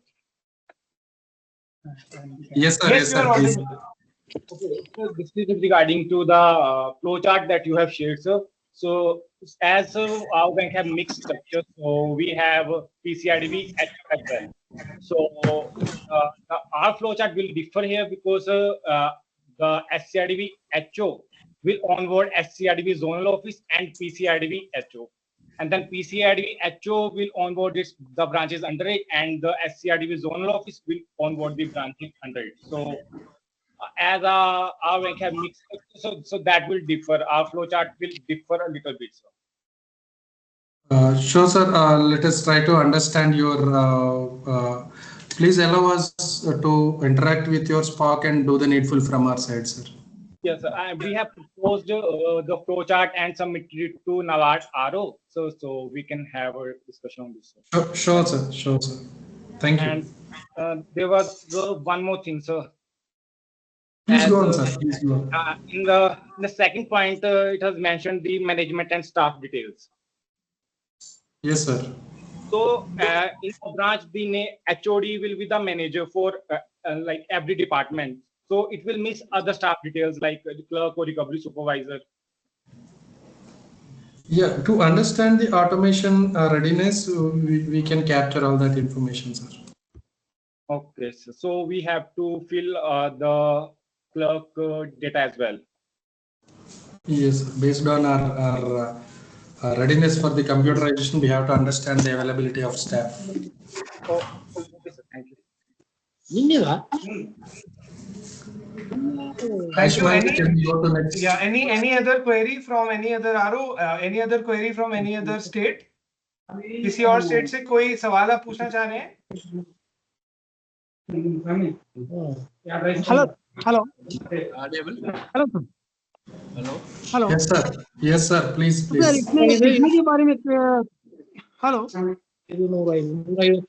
Speaker 9: Yes, sir. Yes, sir. Please.
Speaker 17: Okay, so this is regarding to the flow chart that you have shared, sir. So, as our bank have mixed structure, so we have PCIDB as well. So, our flow chart will differ here because the SCIDB HO will onboard SCIDB zonal office and PCIDB HO. And then PCIDB HO will onboard the branches under it, and the SCIDB zonal office will onboard the branches under it. So, as our bank have mixed, so that will differ. Our flow chart will differ a little bit.
Speaker 9: Sure, sir. Let us try to understand your. Please allow us to interact with your Spark and do the needful from our side, sir.
Speaker 17: Yes, we have proposed the flow chart and submitted it to NABARD RO, so we can have a discussion on this.
Speaker 9: Sure, sir. Sure, sir. Thank you.
Speaker 17: And there was one more thing, sir.
Speaker 9: Please go on, sir. Please go on.
Speaker 17: In the second point, it has mentioned the management and staff details.
Speaker 9: Yes, sir.
Speaker 17: So in the branch, the HOD will be the manager for like every department. So it will miss other staff details like the clerk or recovery supervisor.
Speaker 9: Yeah, to understand the automation readiness, we can capture all that information, sir.
Speaker 17: Okay, so we have to fill the clerk data as well.
Speaker 9: Yes, based on our readiness for the computerization, we have to understand the availability of staff.
Speaker 17: Oh, okay, sir. Thank you.
Speaker 3: Thank you.
Speaker 9: Ashwin, can we go to next?
Speaker 3: Yeah, any other query from any other RO? Any other query from any other state? किसी और state से कोई सवाल आप पूछना चाह रहे हैं?
Speaker 18: Hello. Hello.
Speaker 2: Audible?
Speaker 18: Hello.
Speaker 2: Hello?
Speaker 18: Hello.
Speaker 9: Yes, sir. Yes, sir. Please,
Speaker 18: sir
Speaker 9: please.
Speaker 18: इसमें के बारे में hello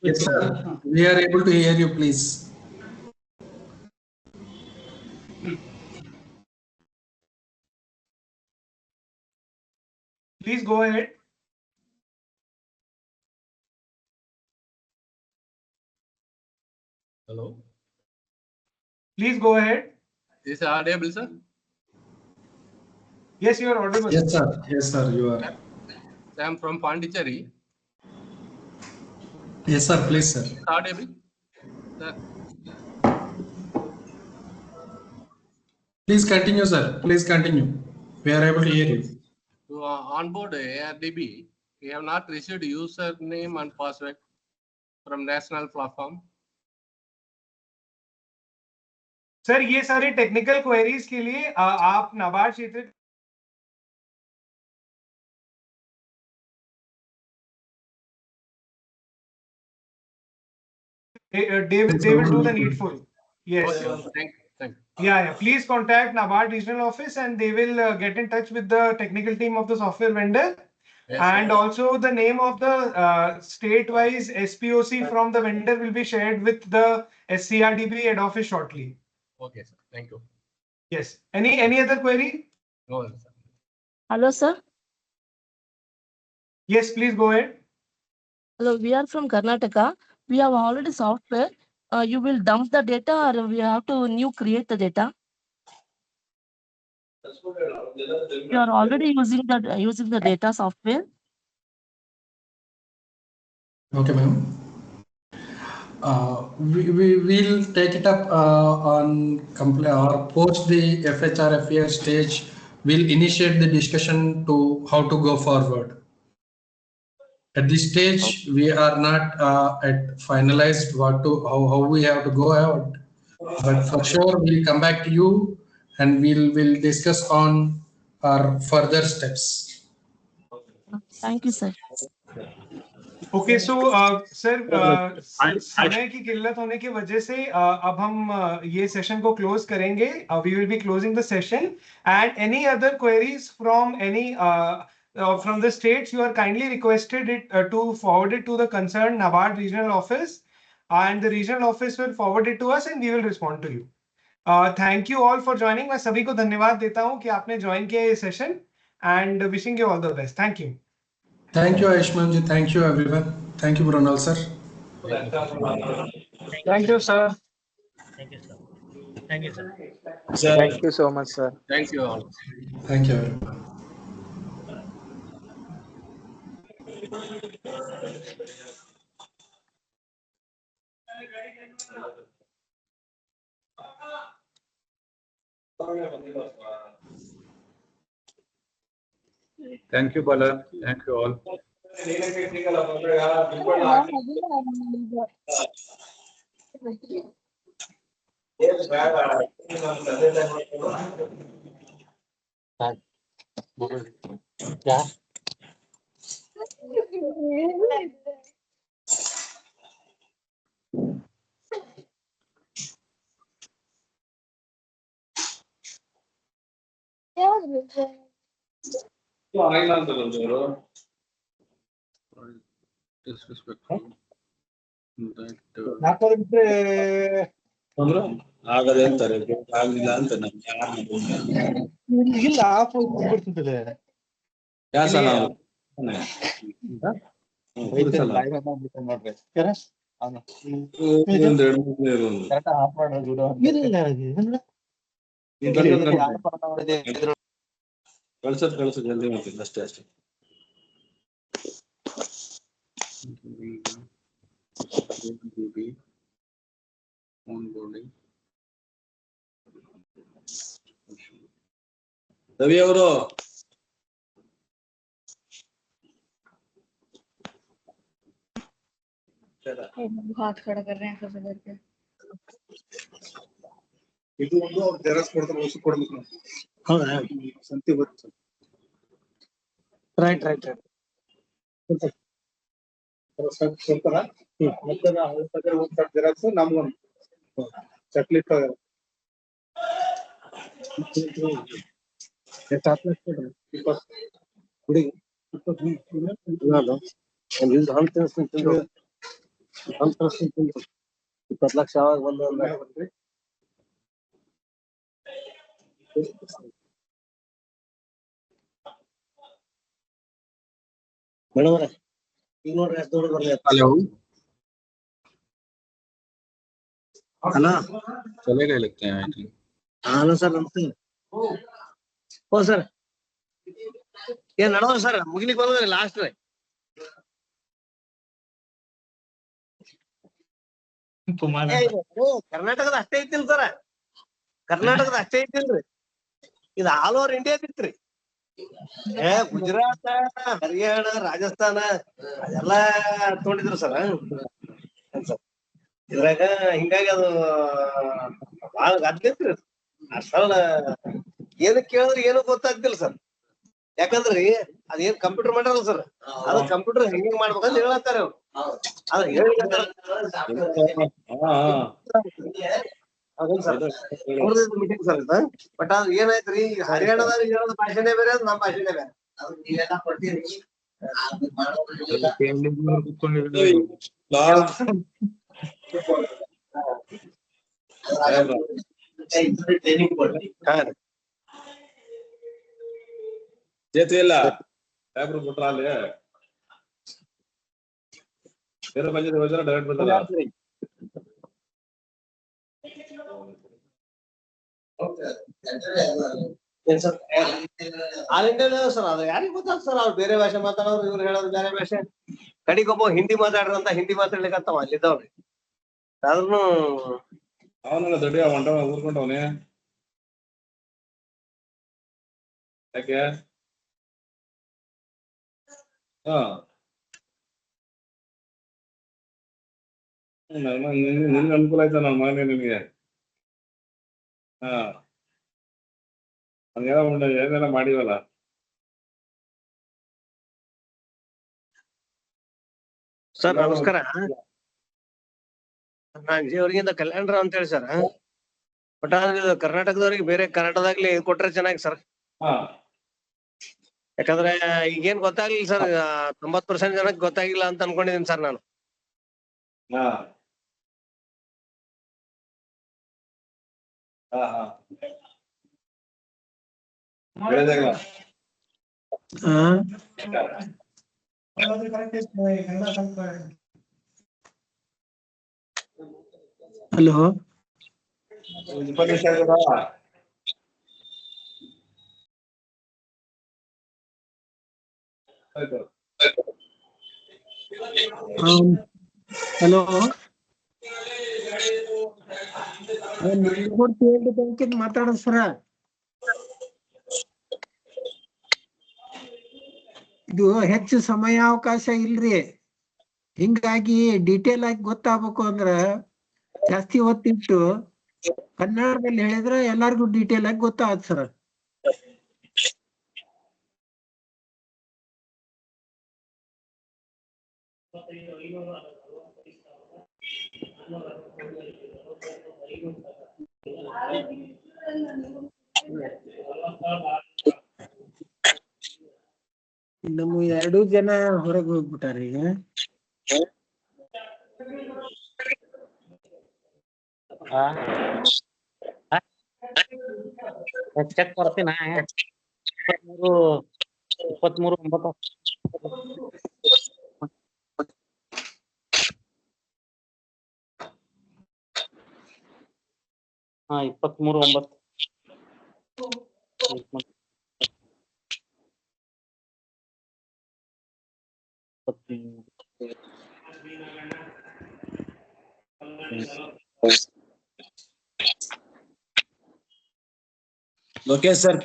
Speaker 9: Yes, sir. We are able to hear you, please.
Speaker 3: Please go ahead.
Speaker 2: Hello?
Speaker 3: Please go ahead.
Speaker 2: Is it audible, sir?
Speaker 3: Yes, you are audible.
Speaker 9: Yes, sir. Yes, sir. You are.
Speaker 2: I am from Pondicherry.
Speaker 9: Yes, sir. Please, sir.
Speaker 2: Audible? Sir.
Speaker 9: Please continue, sir. Please continue. We are able to hear you.
Speaker 2: To onboard ARDB, we have not received username and password from national platform.
Speaker 3: Sir ये सारे technical queries के लिए आप नाबार्ड क्षेत्र they will do the needful. Yes.
Speaker 2: Okay. Thank you.
Speaker 3: Yeah. Please contact NABARD regional office and they will get in touch with the technical team of the software vendor.
Speaker 2: Yes,
Speaker 3: And
Speaker 2: sir.
Speaker 3: also the name of the state-wise SPOC from the vendor will be shared with the SCRDB head office shortly.
Speaker 2: Okay, sir. Thank you.
Speaker 3: Yes. Any other query?
Speaker 2: No, sir.
Speaker 15: Hello, sir.
Speaker 3: Yes, please go ahead.
Speaker 15: Hello, we are from Karnataka. We have already software. You will dump the data or we have to new create the data? You are already using the data software.
Speaker 9: Okay, ma'am. We will take it up on or post the FHR FER stage. We'll initiate the discussion to how to go forward. At this stage, we are not at finalized how we have to go out. But for sure, we'll come back to you and we'll discuss on our further steps.
Speaker 15: Thank you, sir.
Speaker 3: Okay so sir समय की किल्लत होने की वजह से अब हम ये सेशन को क्लोज करेंगे. We will be closing the session and any other queries from any from the states, you are kindly requested to forward it to the concerned NABARD regional office, and the regional office will forward it to us and we will respond to you. Thank you all for joining. मैं सभी को धन्यवाद देता हूँ कि आपने join किया ये session and wishing you all the best. Thank you.
Speaker 9: Thank you, Aishman ji. Thank you, everyone. Thank you, Brunal sir.
Speaker 18: Thank you, sir.
Speaker 5: Thank you, sir. Thank you, sir.
Speaker 18: Thank you so much, sir.
Speaker 2: Thank you all.
Speaker 9: Thank you, everyone.
Speaker 6: Thank you, Bala. Thank you all.
Speaker 11: क्या
Speaker 2: Disrespectful.
Speaker 4: ಆಗದೆ ಅಂತಾರೆ ಆಗ್ಲಿಲ್ಲ ಅಂತ ನಮ್ಗೆ ಯಾರು
Speaker 8: ಇಲ್ಲ ಕೊಡ್ತಿದ್ದಾರೆ
Speaker 4: ಯಾಸ ನಾವು ಕಳ್ಸದ್ ಜಲ್ದಿ ಮಾಡ್ತಿಲ್ಲ ಅಷ್ಟೇ
Speaker 2: onboarding.
Speaker 4: ರವಿ ಅವರು
Speaker 10: हाथ खड़ा कर रहे हैं ऐसे करके
Speaker 4: ಇದು ಒಂದು ಅವ್ರು ಜೆರಾಕ್ಸ್ ಕೊಡ್ತಾರೆ, ವಸ್ತು ಕೊಡ್ಬೇಕು ನಾವು.
Speaker 12: ಹೌದಾ?
Speaker 4: ಸಂತಿ ಬರುತ್ತೆ.
Speaker 12: Right right right.
Speaker 4: ಕೊಡ್ತಾರ ಮತ್ತೆ ಜೆರಾಕ್ಸ್ ನಮ್ಗೊಂದು ಚೆಕ್ ಲಿಸ್ಟ್
Speaker 12: ಎಷ್ಟು ಹಾಕ್ಬೇಕು ಕೊಡ್ರಿ?
Speaker 4: 20
Speaker 12: ಹುಡುಗಿ 20 ಲಕ್ಷ ಯಾವಾಗ ಬಂದು ಮೇಡಮ್ ಈಗ ನೋಡ್ರಿ ಎಷ್ಟು ದೊಡ್ಡ ಬರ್ಲಿ.
Speaker 9: हेलो
Speaker 12: ಹಲೋ
Speaker 6: चले गए लगते हैं आई थिंक.
Speaker 12: ಹಲೋ ಸರ್ ನಮಸ್ತೆ. ಓ ಸರ್ ಏನ್ ನಡೆದ ಸರ್ ಮುಗಿಲಿಕ್ಕೆ ಬಂದ್ರಿ ಲಾಸ್ಟ್ ರೀ. ಕರ್ನಾಟಕದ ಅಷ್ಟೇ ಐತಿಲ್ ಸರ, ಕರ್ನಾಟಕದ ಅಷ್ಟೇ ಐತಿಲ್ರಿ, ಇದು ಆಲ್ ಓವರ್ ಇಂಡಿಯಾ ಇತ್ರಿ. ಗುಜರಾತ್, ಹರಿಯಾಣ, ರಾಜಸ್ಥಾನ ಅದೆಲ್ಲಾ ತಗೊಂಡಿದ್ರು ಸರ್. ಇದ್ರಾಗ ಹಿಂಗಾಗಿ ಅದು ಬಾಳ ಗದ್ಲಿತ್ರಿ. ಅಷ್ಟಲ್ಲ ಏನಕ್ಕೆ ಕೇಳಿದ್ರೆ ಏನು ಗೊತ್ತಾಗ್ತಿಲ್ಲ ಸರ್. ಯಾಕಂದ್ರಿ ಅದೇನ್ ಕಂಪ್ಯೂಟರ್ ಮಾಡ್ಯಾರಲ್ಲ ಸರ್, ಅದು ಕಂಪ್ಯೂಟರ್ ಹೆಂಗ್ ಮಾಡ್ಬೇಕಂತ ಹೇಳತ್ತಾರ ಅವ್ರು. ಅದ್ ಮೀಟಿಂಗ್ ಸರ್ ಇದು. ಬಟ್ ಅದ್ ಏನಾಯ್ತ್ರಿ, ಹರಿಯಾಣದಾಗ ಹೇಳೋದ್ ಭಾಷೆನೇ ಬೇರೆ, ನಮ್ ಭಾಷೆನೇ ಬೇರೆ.
Speaker 4: ಜೇತು ಇಲ್ಲ ಸಾಹೇಬ್ರು ಬಿಟ್ರ ಅಲ್ಲಿ ಬೇರೆ ಬಂದಿದೆ ಡೈರೆಕ್ಟ್ ಬಂದಲ್ಲ.
Speaker 12: ಆಲ್ ಇಂಡಿಯಾ ಸರ್, ಅದು ಯಾರಿಗ್ ಗೊತ್ತಾಗ ಸರ್, ಅವ್ರು ಬೇರೆ ಭಾಷೆ ಮಾತಾಡೋರು, ಇವ್ರು ಹೇಳೋದು ಬೇರೆ ಭಾಷೆ. ಕಡಿಗೊಬ್ಬ ಹಿಂದಿ ಮಾತಾಡ್ರಂತ ಹಿಂದಿ ಮಾತಾಡ್ಲಿಕ್ಕಂತಾವ ಅಲ್ಲಿದ್ದವ್ರಿ. ಆದ್ರೂ
Speaker 4: ಅವನಲ್ಲ ದೊಡ್ಡ ಹೊಂಟ ಊರ್ಕೊಂಡವನೇ ಯಾಕೆ? ಹಾ ನಿನ್ಗೆ ಅನುಕೂಲ ಆಯ್ತಾ ನನ್ನ ಮಗನೇ ನಿನ್ಗೆ? ಹಾ ಹಂಗೆಲ್ಲ ಏನೆಲ್ಲ ಮಾಡಿವಲ್ಲ.
Speaker 12: ಸರ್ ನಮಸ್ಕಾರ, ನಾನ್ ಅವ್ರಿಗಿಂತ ಕಲ್ಯಾಣರಾವ್ ಅಂತ ಹೇಳಿ ಸರ್. ಬಟ್ ಆದ್ರೆ ಕರ್ನಾಟಕದವ್ರಿಗೆ ಬೇರೆ ಕನ್ನಡದಾಗ್ಲಿ ಕೊಟ್ರೆ ಚೆನ್ನಾಗಿ ಸರ್. ಯಾಕಂದ್ರೆ ಈಗೇನ್ ಗೊತ್ತಾಗ್ಲಿಲ್ಲ ಸರ್, 90% ಜನಕ್ಕೆ ಗೊತ್ತಾಗಿಲ್ಲ ಅಂತ ಅನ್ಕೊಂಡಿದೀನಿ ಸರ್ ನಾನು.
Speaker 18: ಹಲೋ ಹಲೋ ಬ್ಯಾಂಕಿಂದ ಮಾತಾಡೋದು ಸರ. ಇದು ಹೆಚ್ಚು ಸಮಯಾವಕಾಶ ಇಲ್ರಿ, ಹಿಂಗಾಗಿ ಡೀಟೇಲ್ ಆಗಿ ಗೊತ್ತಾಗ್ಬೇಕು ಅಂದ್ರ ಜಾಸ್ತಿ ಹೊತ್ತಿಟ್ಟು ಕನ್ನಡದಲ್ಲಿ ಹೇಳಿದ್ರೆ ಎಲ್ಲಾರ್ಗು ಡೀಟೇಲ್ ಆಗಿ ಗೊತ್ತಾಗತ್ ಸರ್. ನಮ್ಮ 2 ಜನ ಹೊರಗೆ ಹೋಗ್ಬಿಟ್ಟಾರ ಈಗ.
Speaker 11: ಚೆಕ್ ಕೊಡ್ತೀನ 23/9. ಹಾ 23/9.
Speaker 4: ಲೋಕೇಶ್ ಸರ್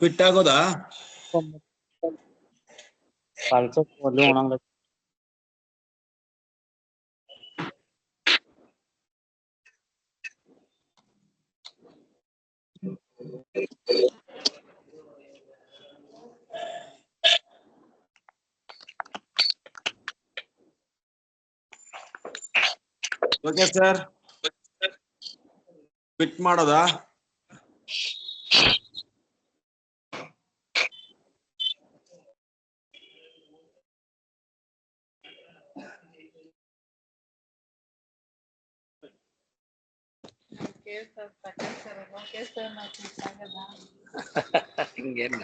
Speaker 4: ಫಿಟ್ ಆಗೋದಾ? ಓಕೆ ಸರ್, ಕ್ವಿಟ್ ಮಾಡೋದಾ?
Speaker 11: ಹಿಂಗೇನ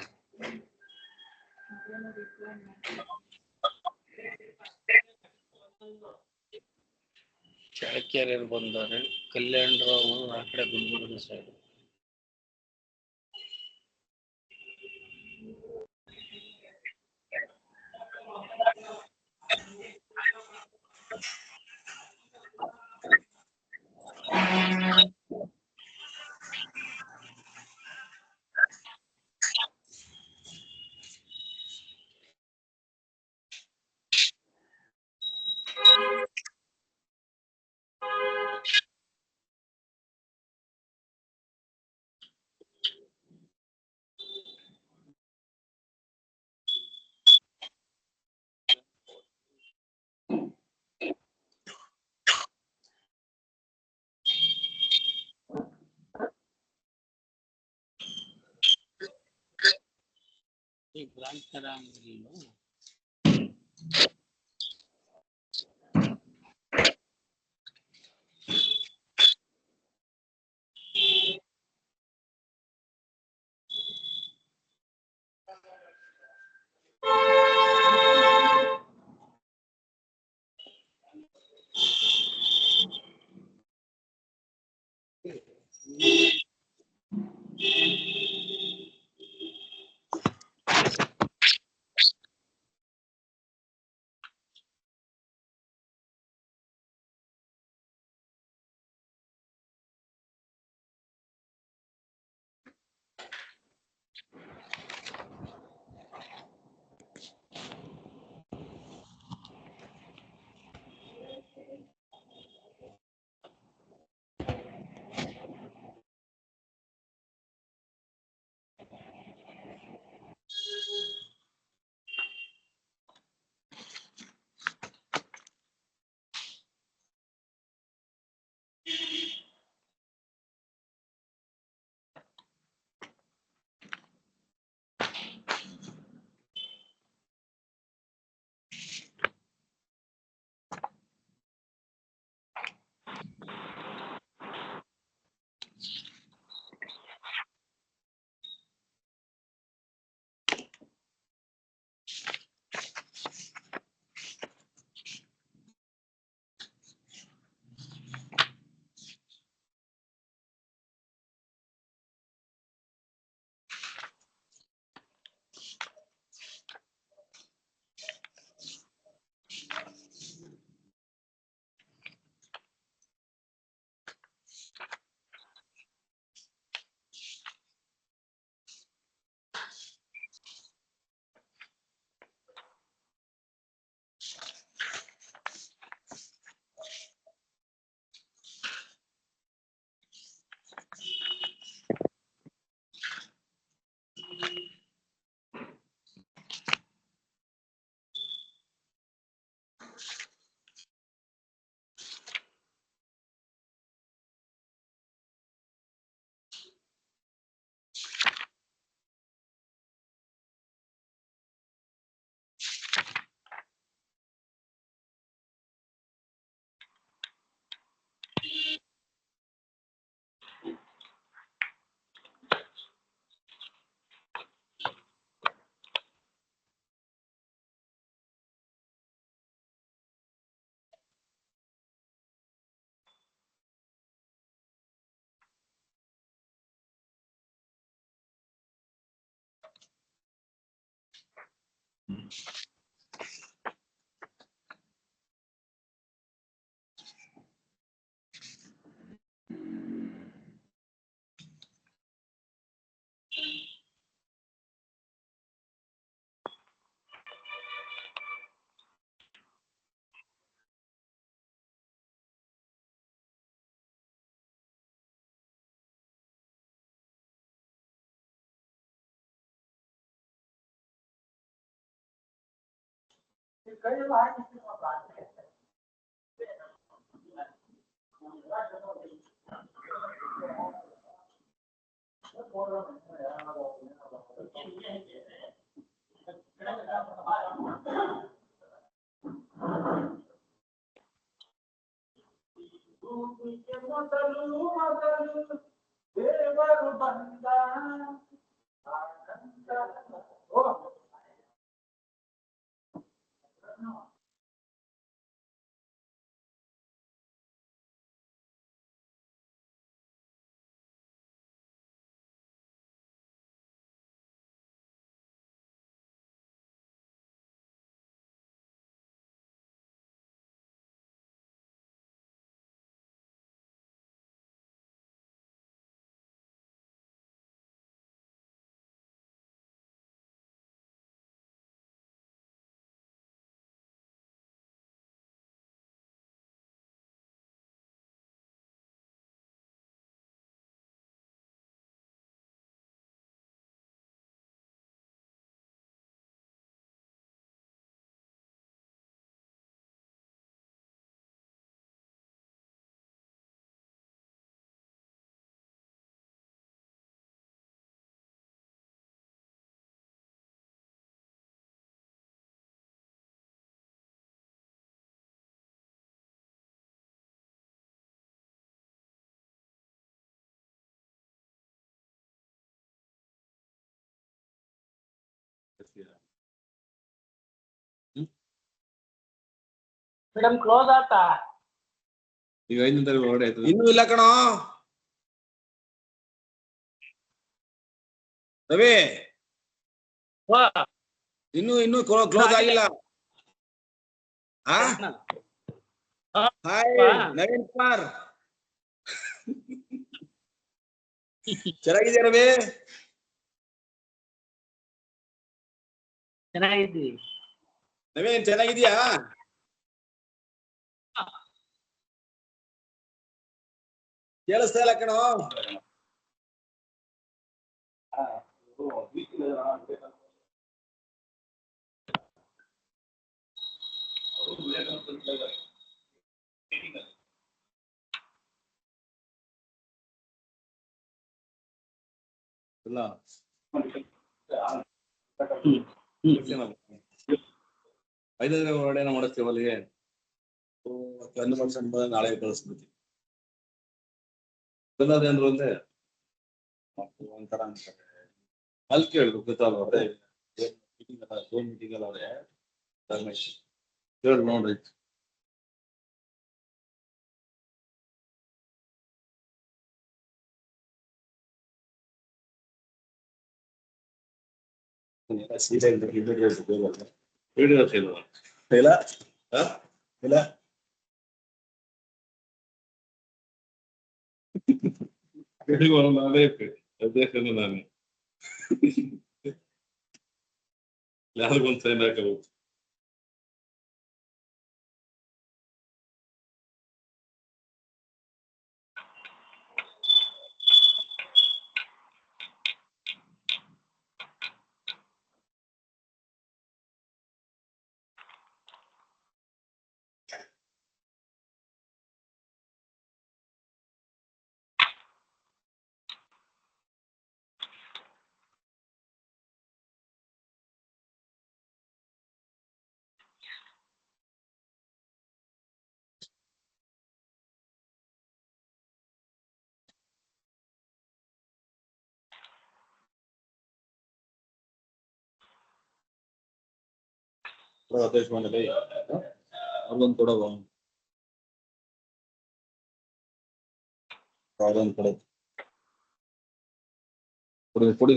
Speaker 11: ಚಾಳಕ್ಯರು ಬಂದವರು, ಕಲ್ಯಾಣರಾವ್ ಆ ಕಡೆ ಗುಲ್ಬರ್ಗ ಸೈಡ್. ಈ ಬ್ರಾಂಚ್ ತರ ಅಂಗಡಿಗಳು
Speaker 1: ಮೇಡಮ್ ಕ್ಲೋಸ್ ಆತಾ
Speaker 4: ಈಗ 5 ಹೊರಡೆ ಆಯ್ತು ಇನ್ನೂ ಇಲ್ಲ ಕಣೋ ರವಿ ಇನ್ನೂ ಕ್ಲೋಸ್ ಆಗಿಲ್ಲ ಹಾಯ್ ನವೀನ್ ಕುಮಾರ್ ಚೆನ್ನಾಗಿದ್ಯಾ ರವಿ
Speaker 1: ಚೆನ್ನಾಗಿದ್ವಿ
Speaker 4: ನವೀನ್ ಚೆನ್ನಾಗಿದ್ಯಾ ಕೇಳಿಸ್ತಾ ಇಲ್ಲ ಕಣೋ ಇಲ್ಲ 5 ಹೊರಡೆ ಮಾಡಿಸ್ತೀವಿ ಅಲ್ಲಿಗೆ ಕನ್ಫರ್ಮೇಷನ್ ನಾಳೆ ಕಳಿಸ್ಬಿಡ್ತೀವಿ ಬಂದೇಂದ್ರು ಅಂದ್ರೆ ಒಂಥರ ಅನ್ಸುತ್ತೆ ಅಲ್ಲಿ ಕೇಳಿದ್ರು ಗೊತ್ತಲ್ಲ ಅವ್ರೆ ಮೀಟಿಂಗ್ ಅಲ್ಲ ಝೋನ್ ಮೀಟಿಂಗ್ ಅಲ್ಲ ಅವ್ರೆ ಧರ್ಮೇಶ್ ಹೇಳಿ ನೋಡ್ರಿ ನಾನು ಯಾರಿಗೊಂದು ಸೈನ್ ಹಾಕಬೇಕು ರಾಜೇಶ್ ಮನೇಲಿ ಅದೊಂದು ಕೊಡವ ಅದೊಂದು ಕೊಡ ಕೊಡಿ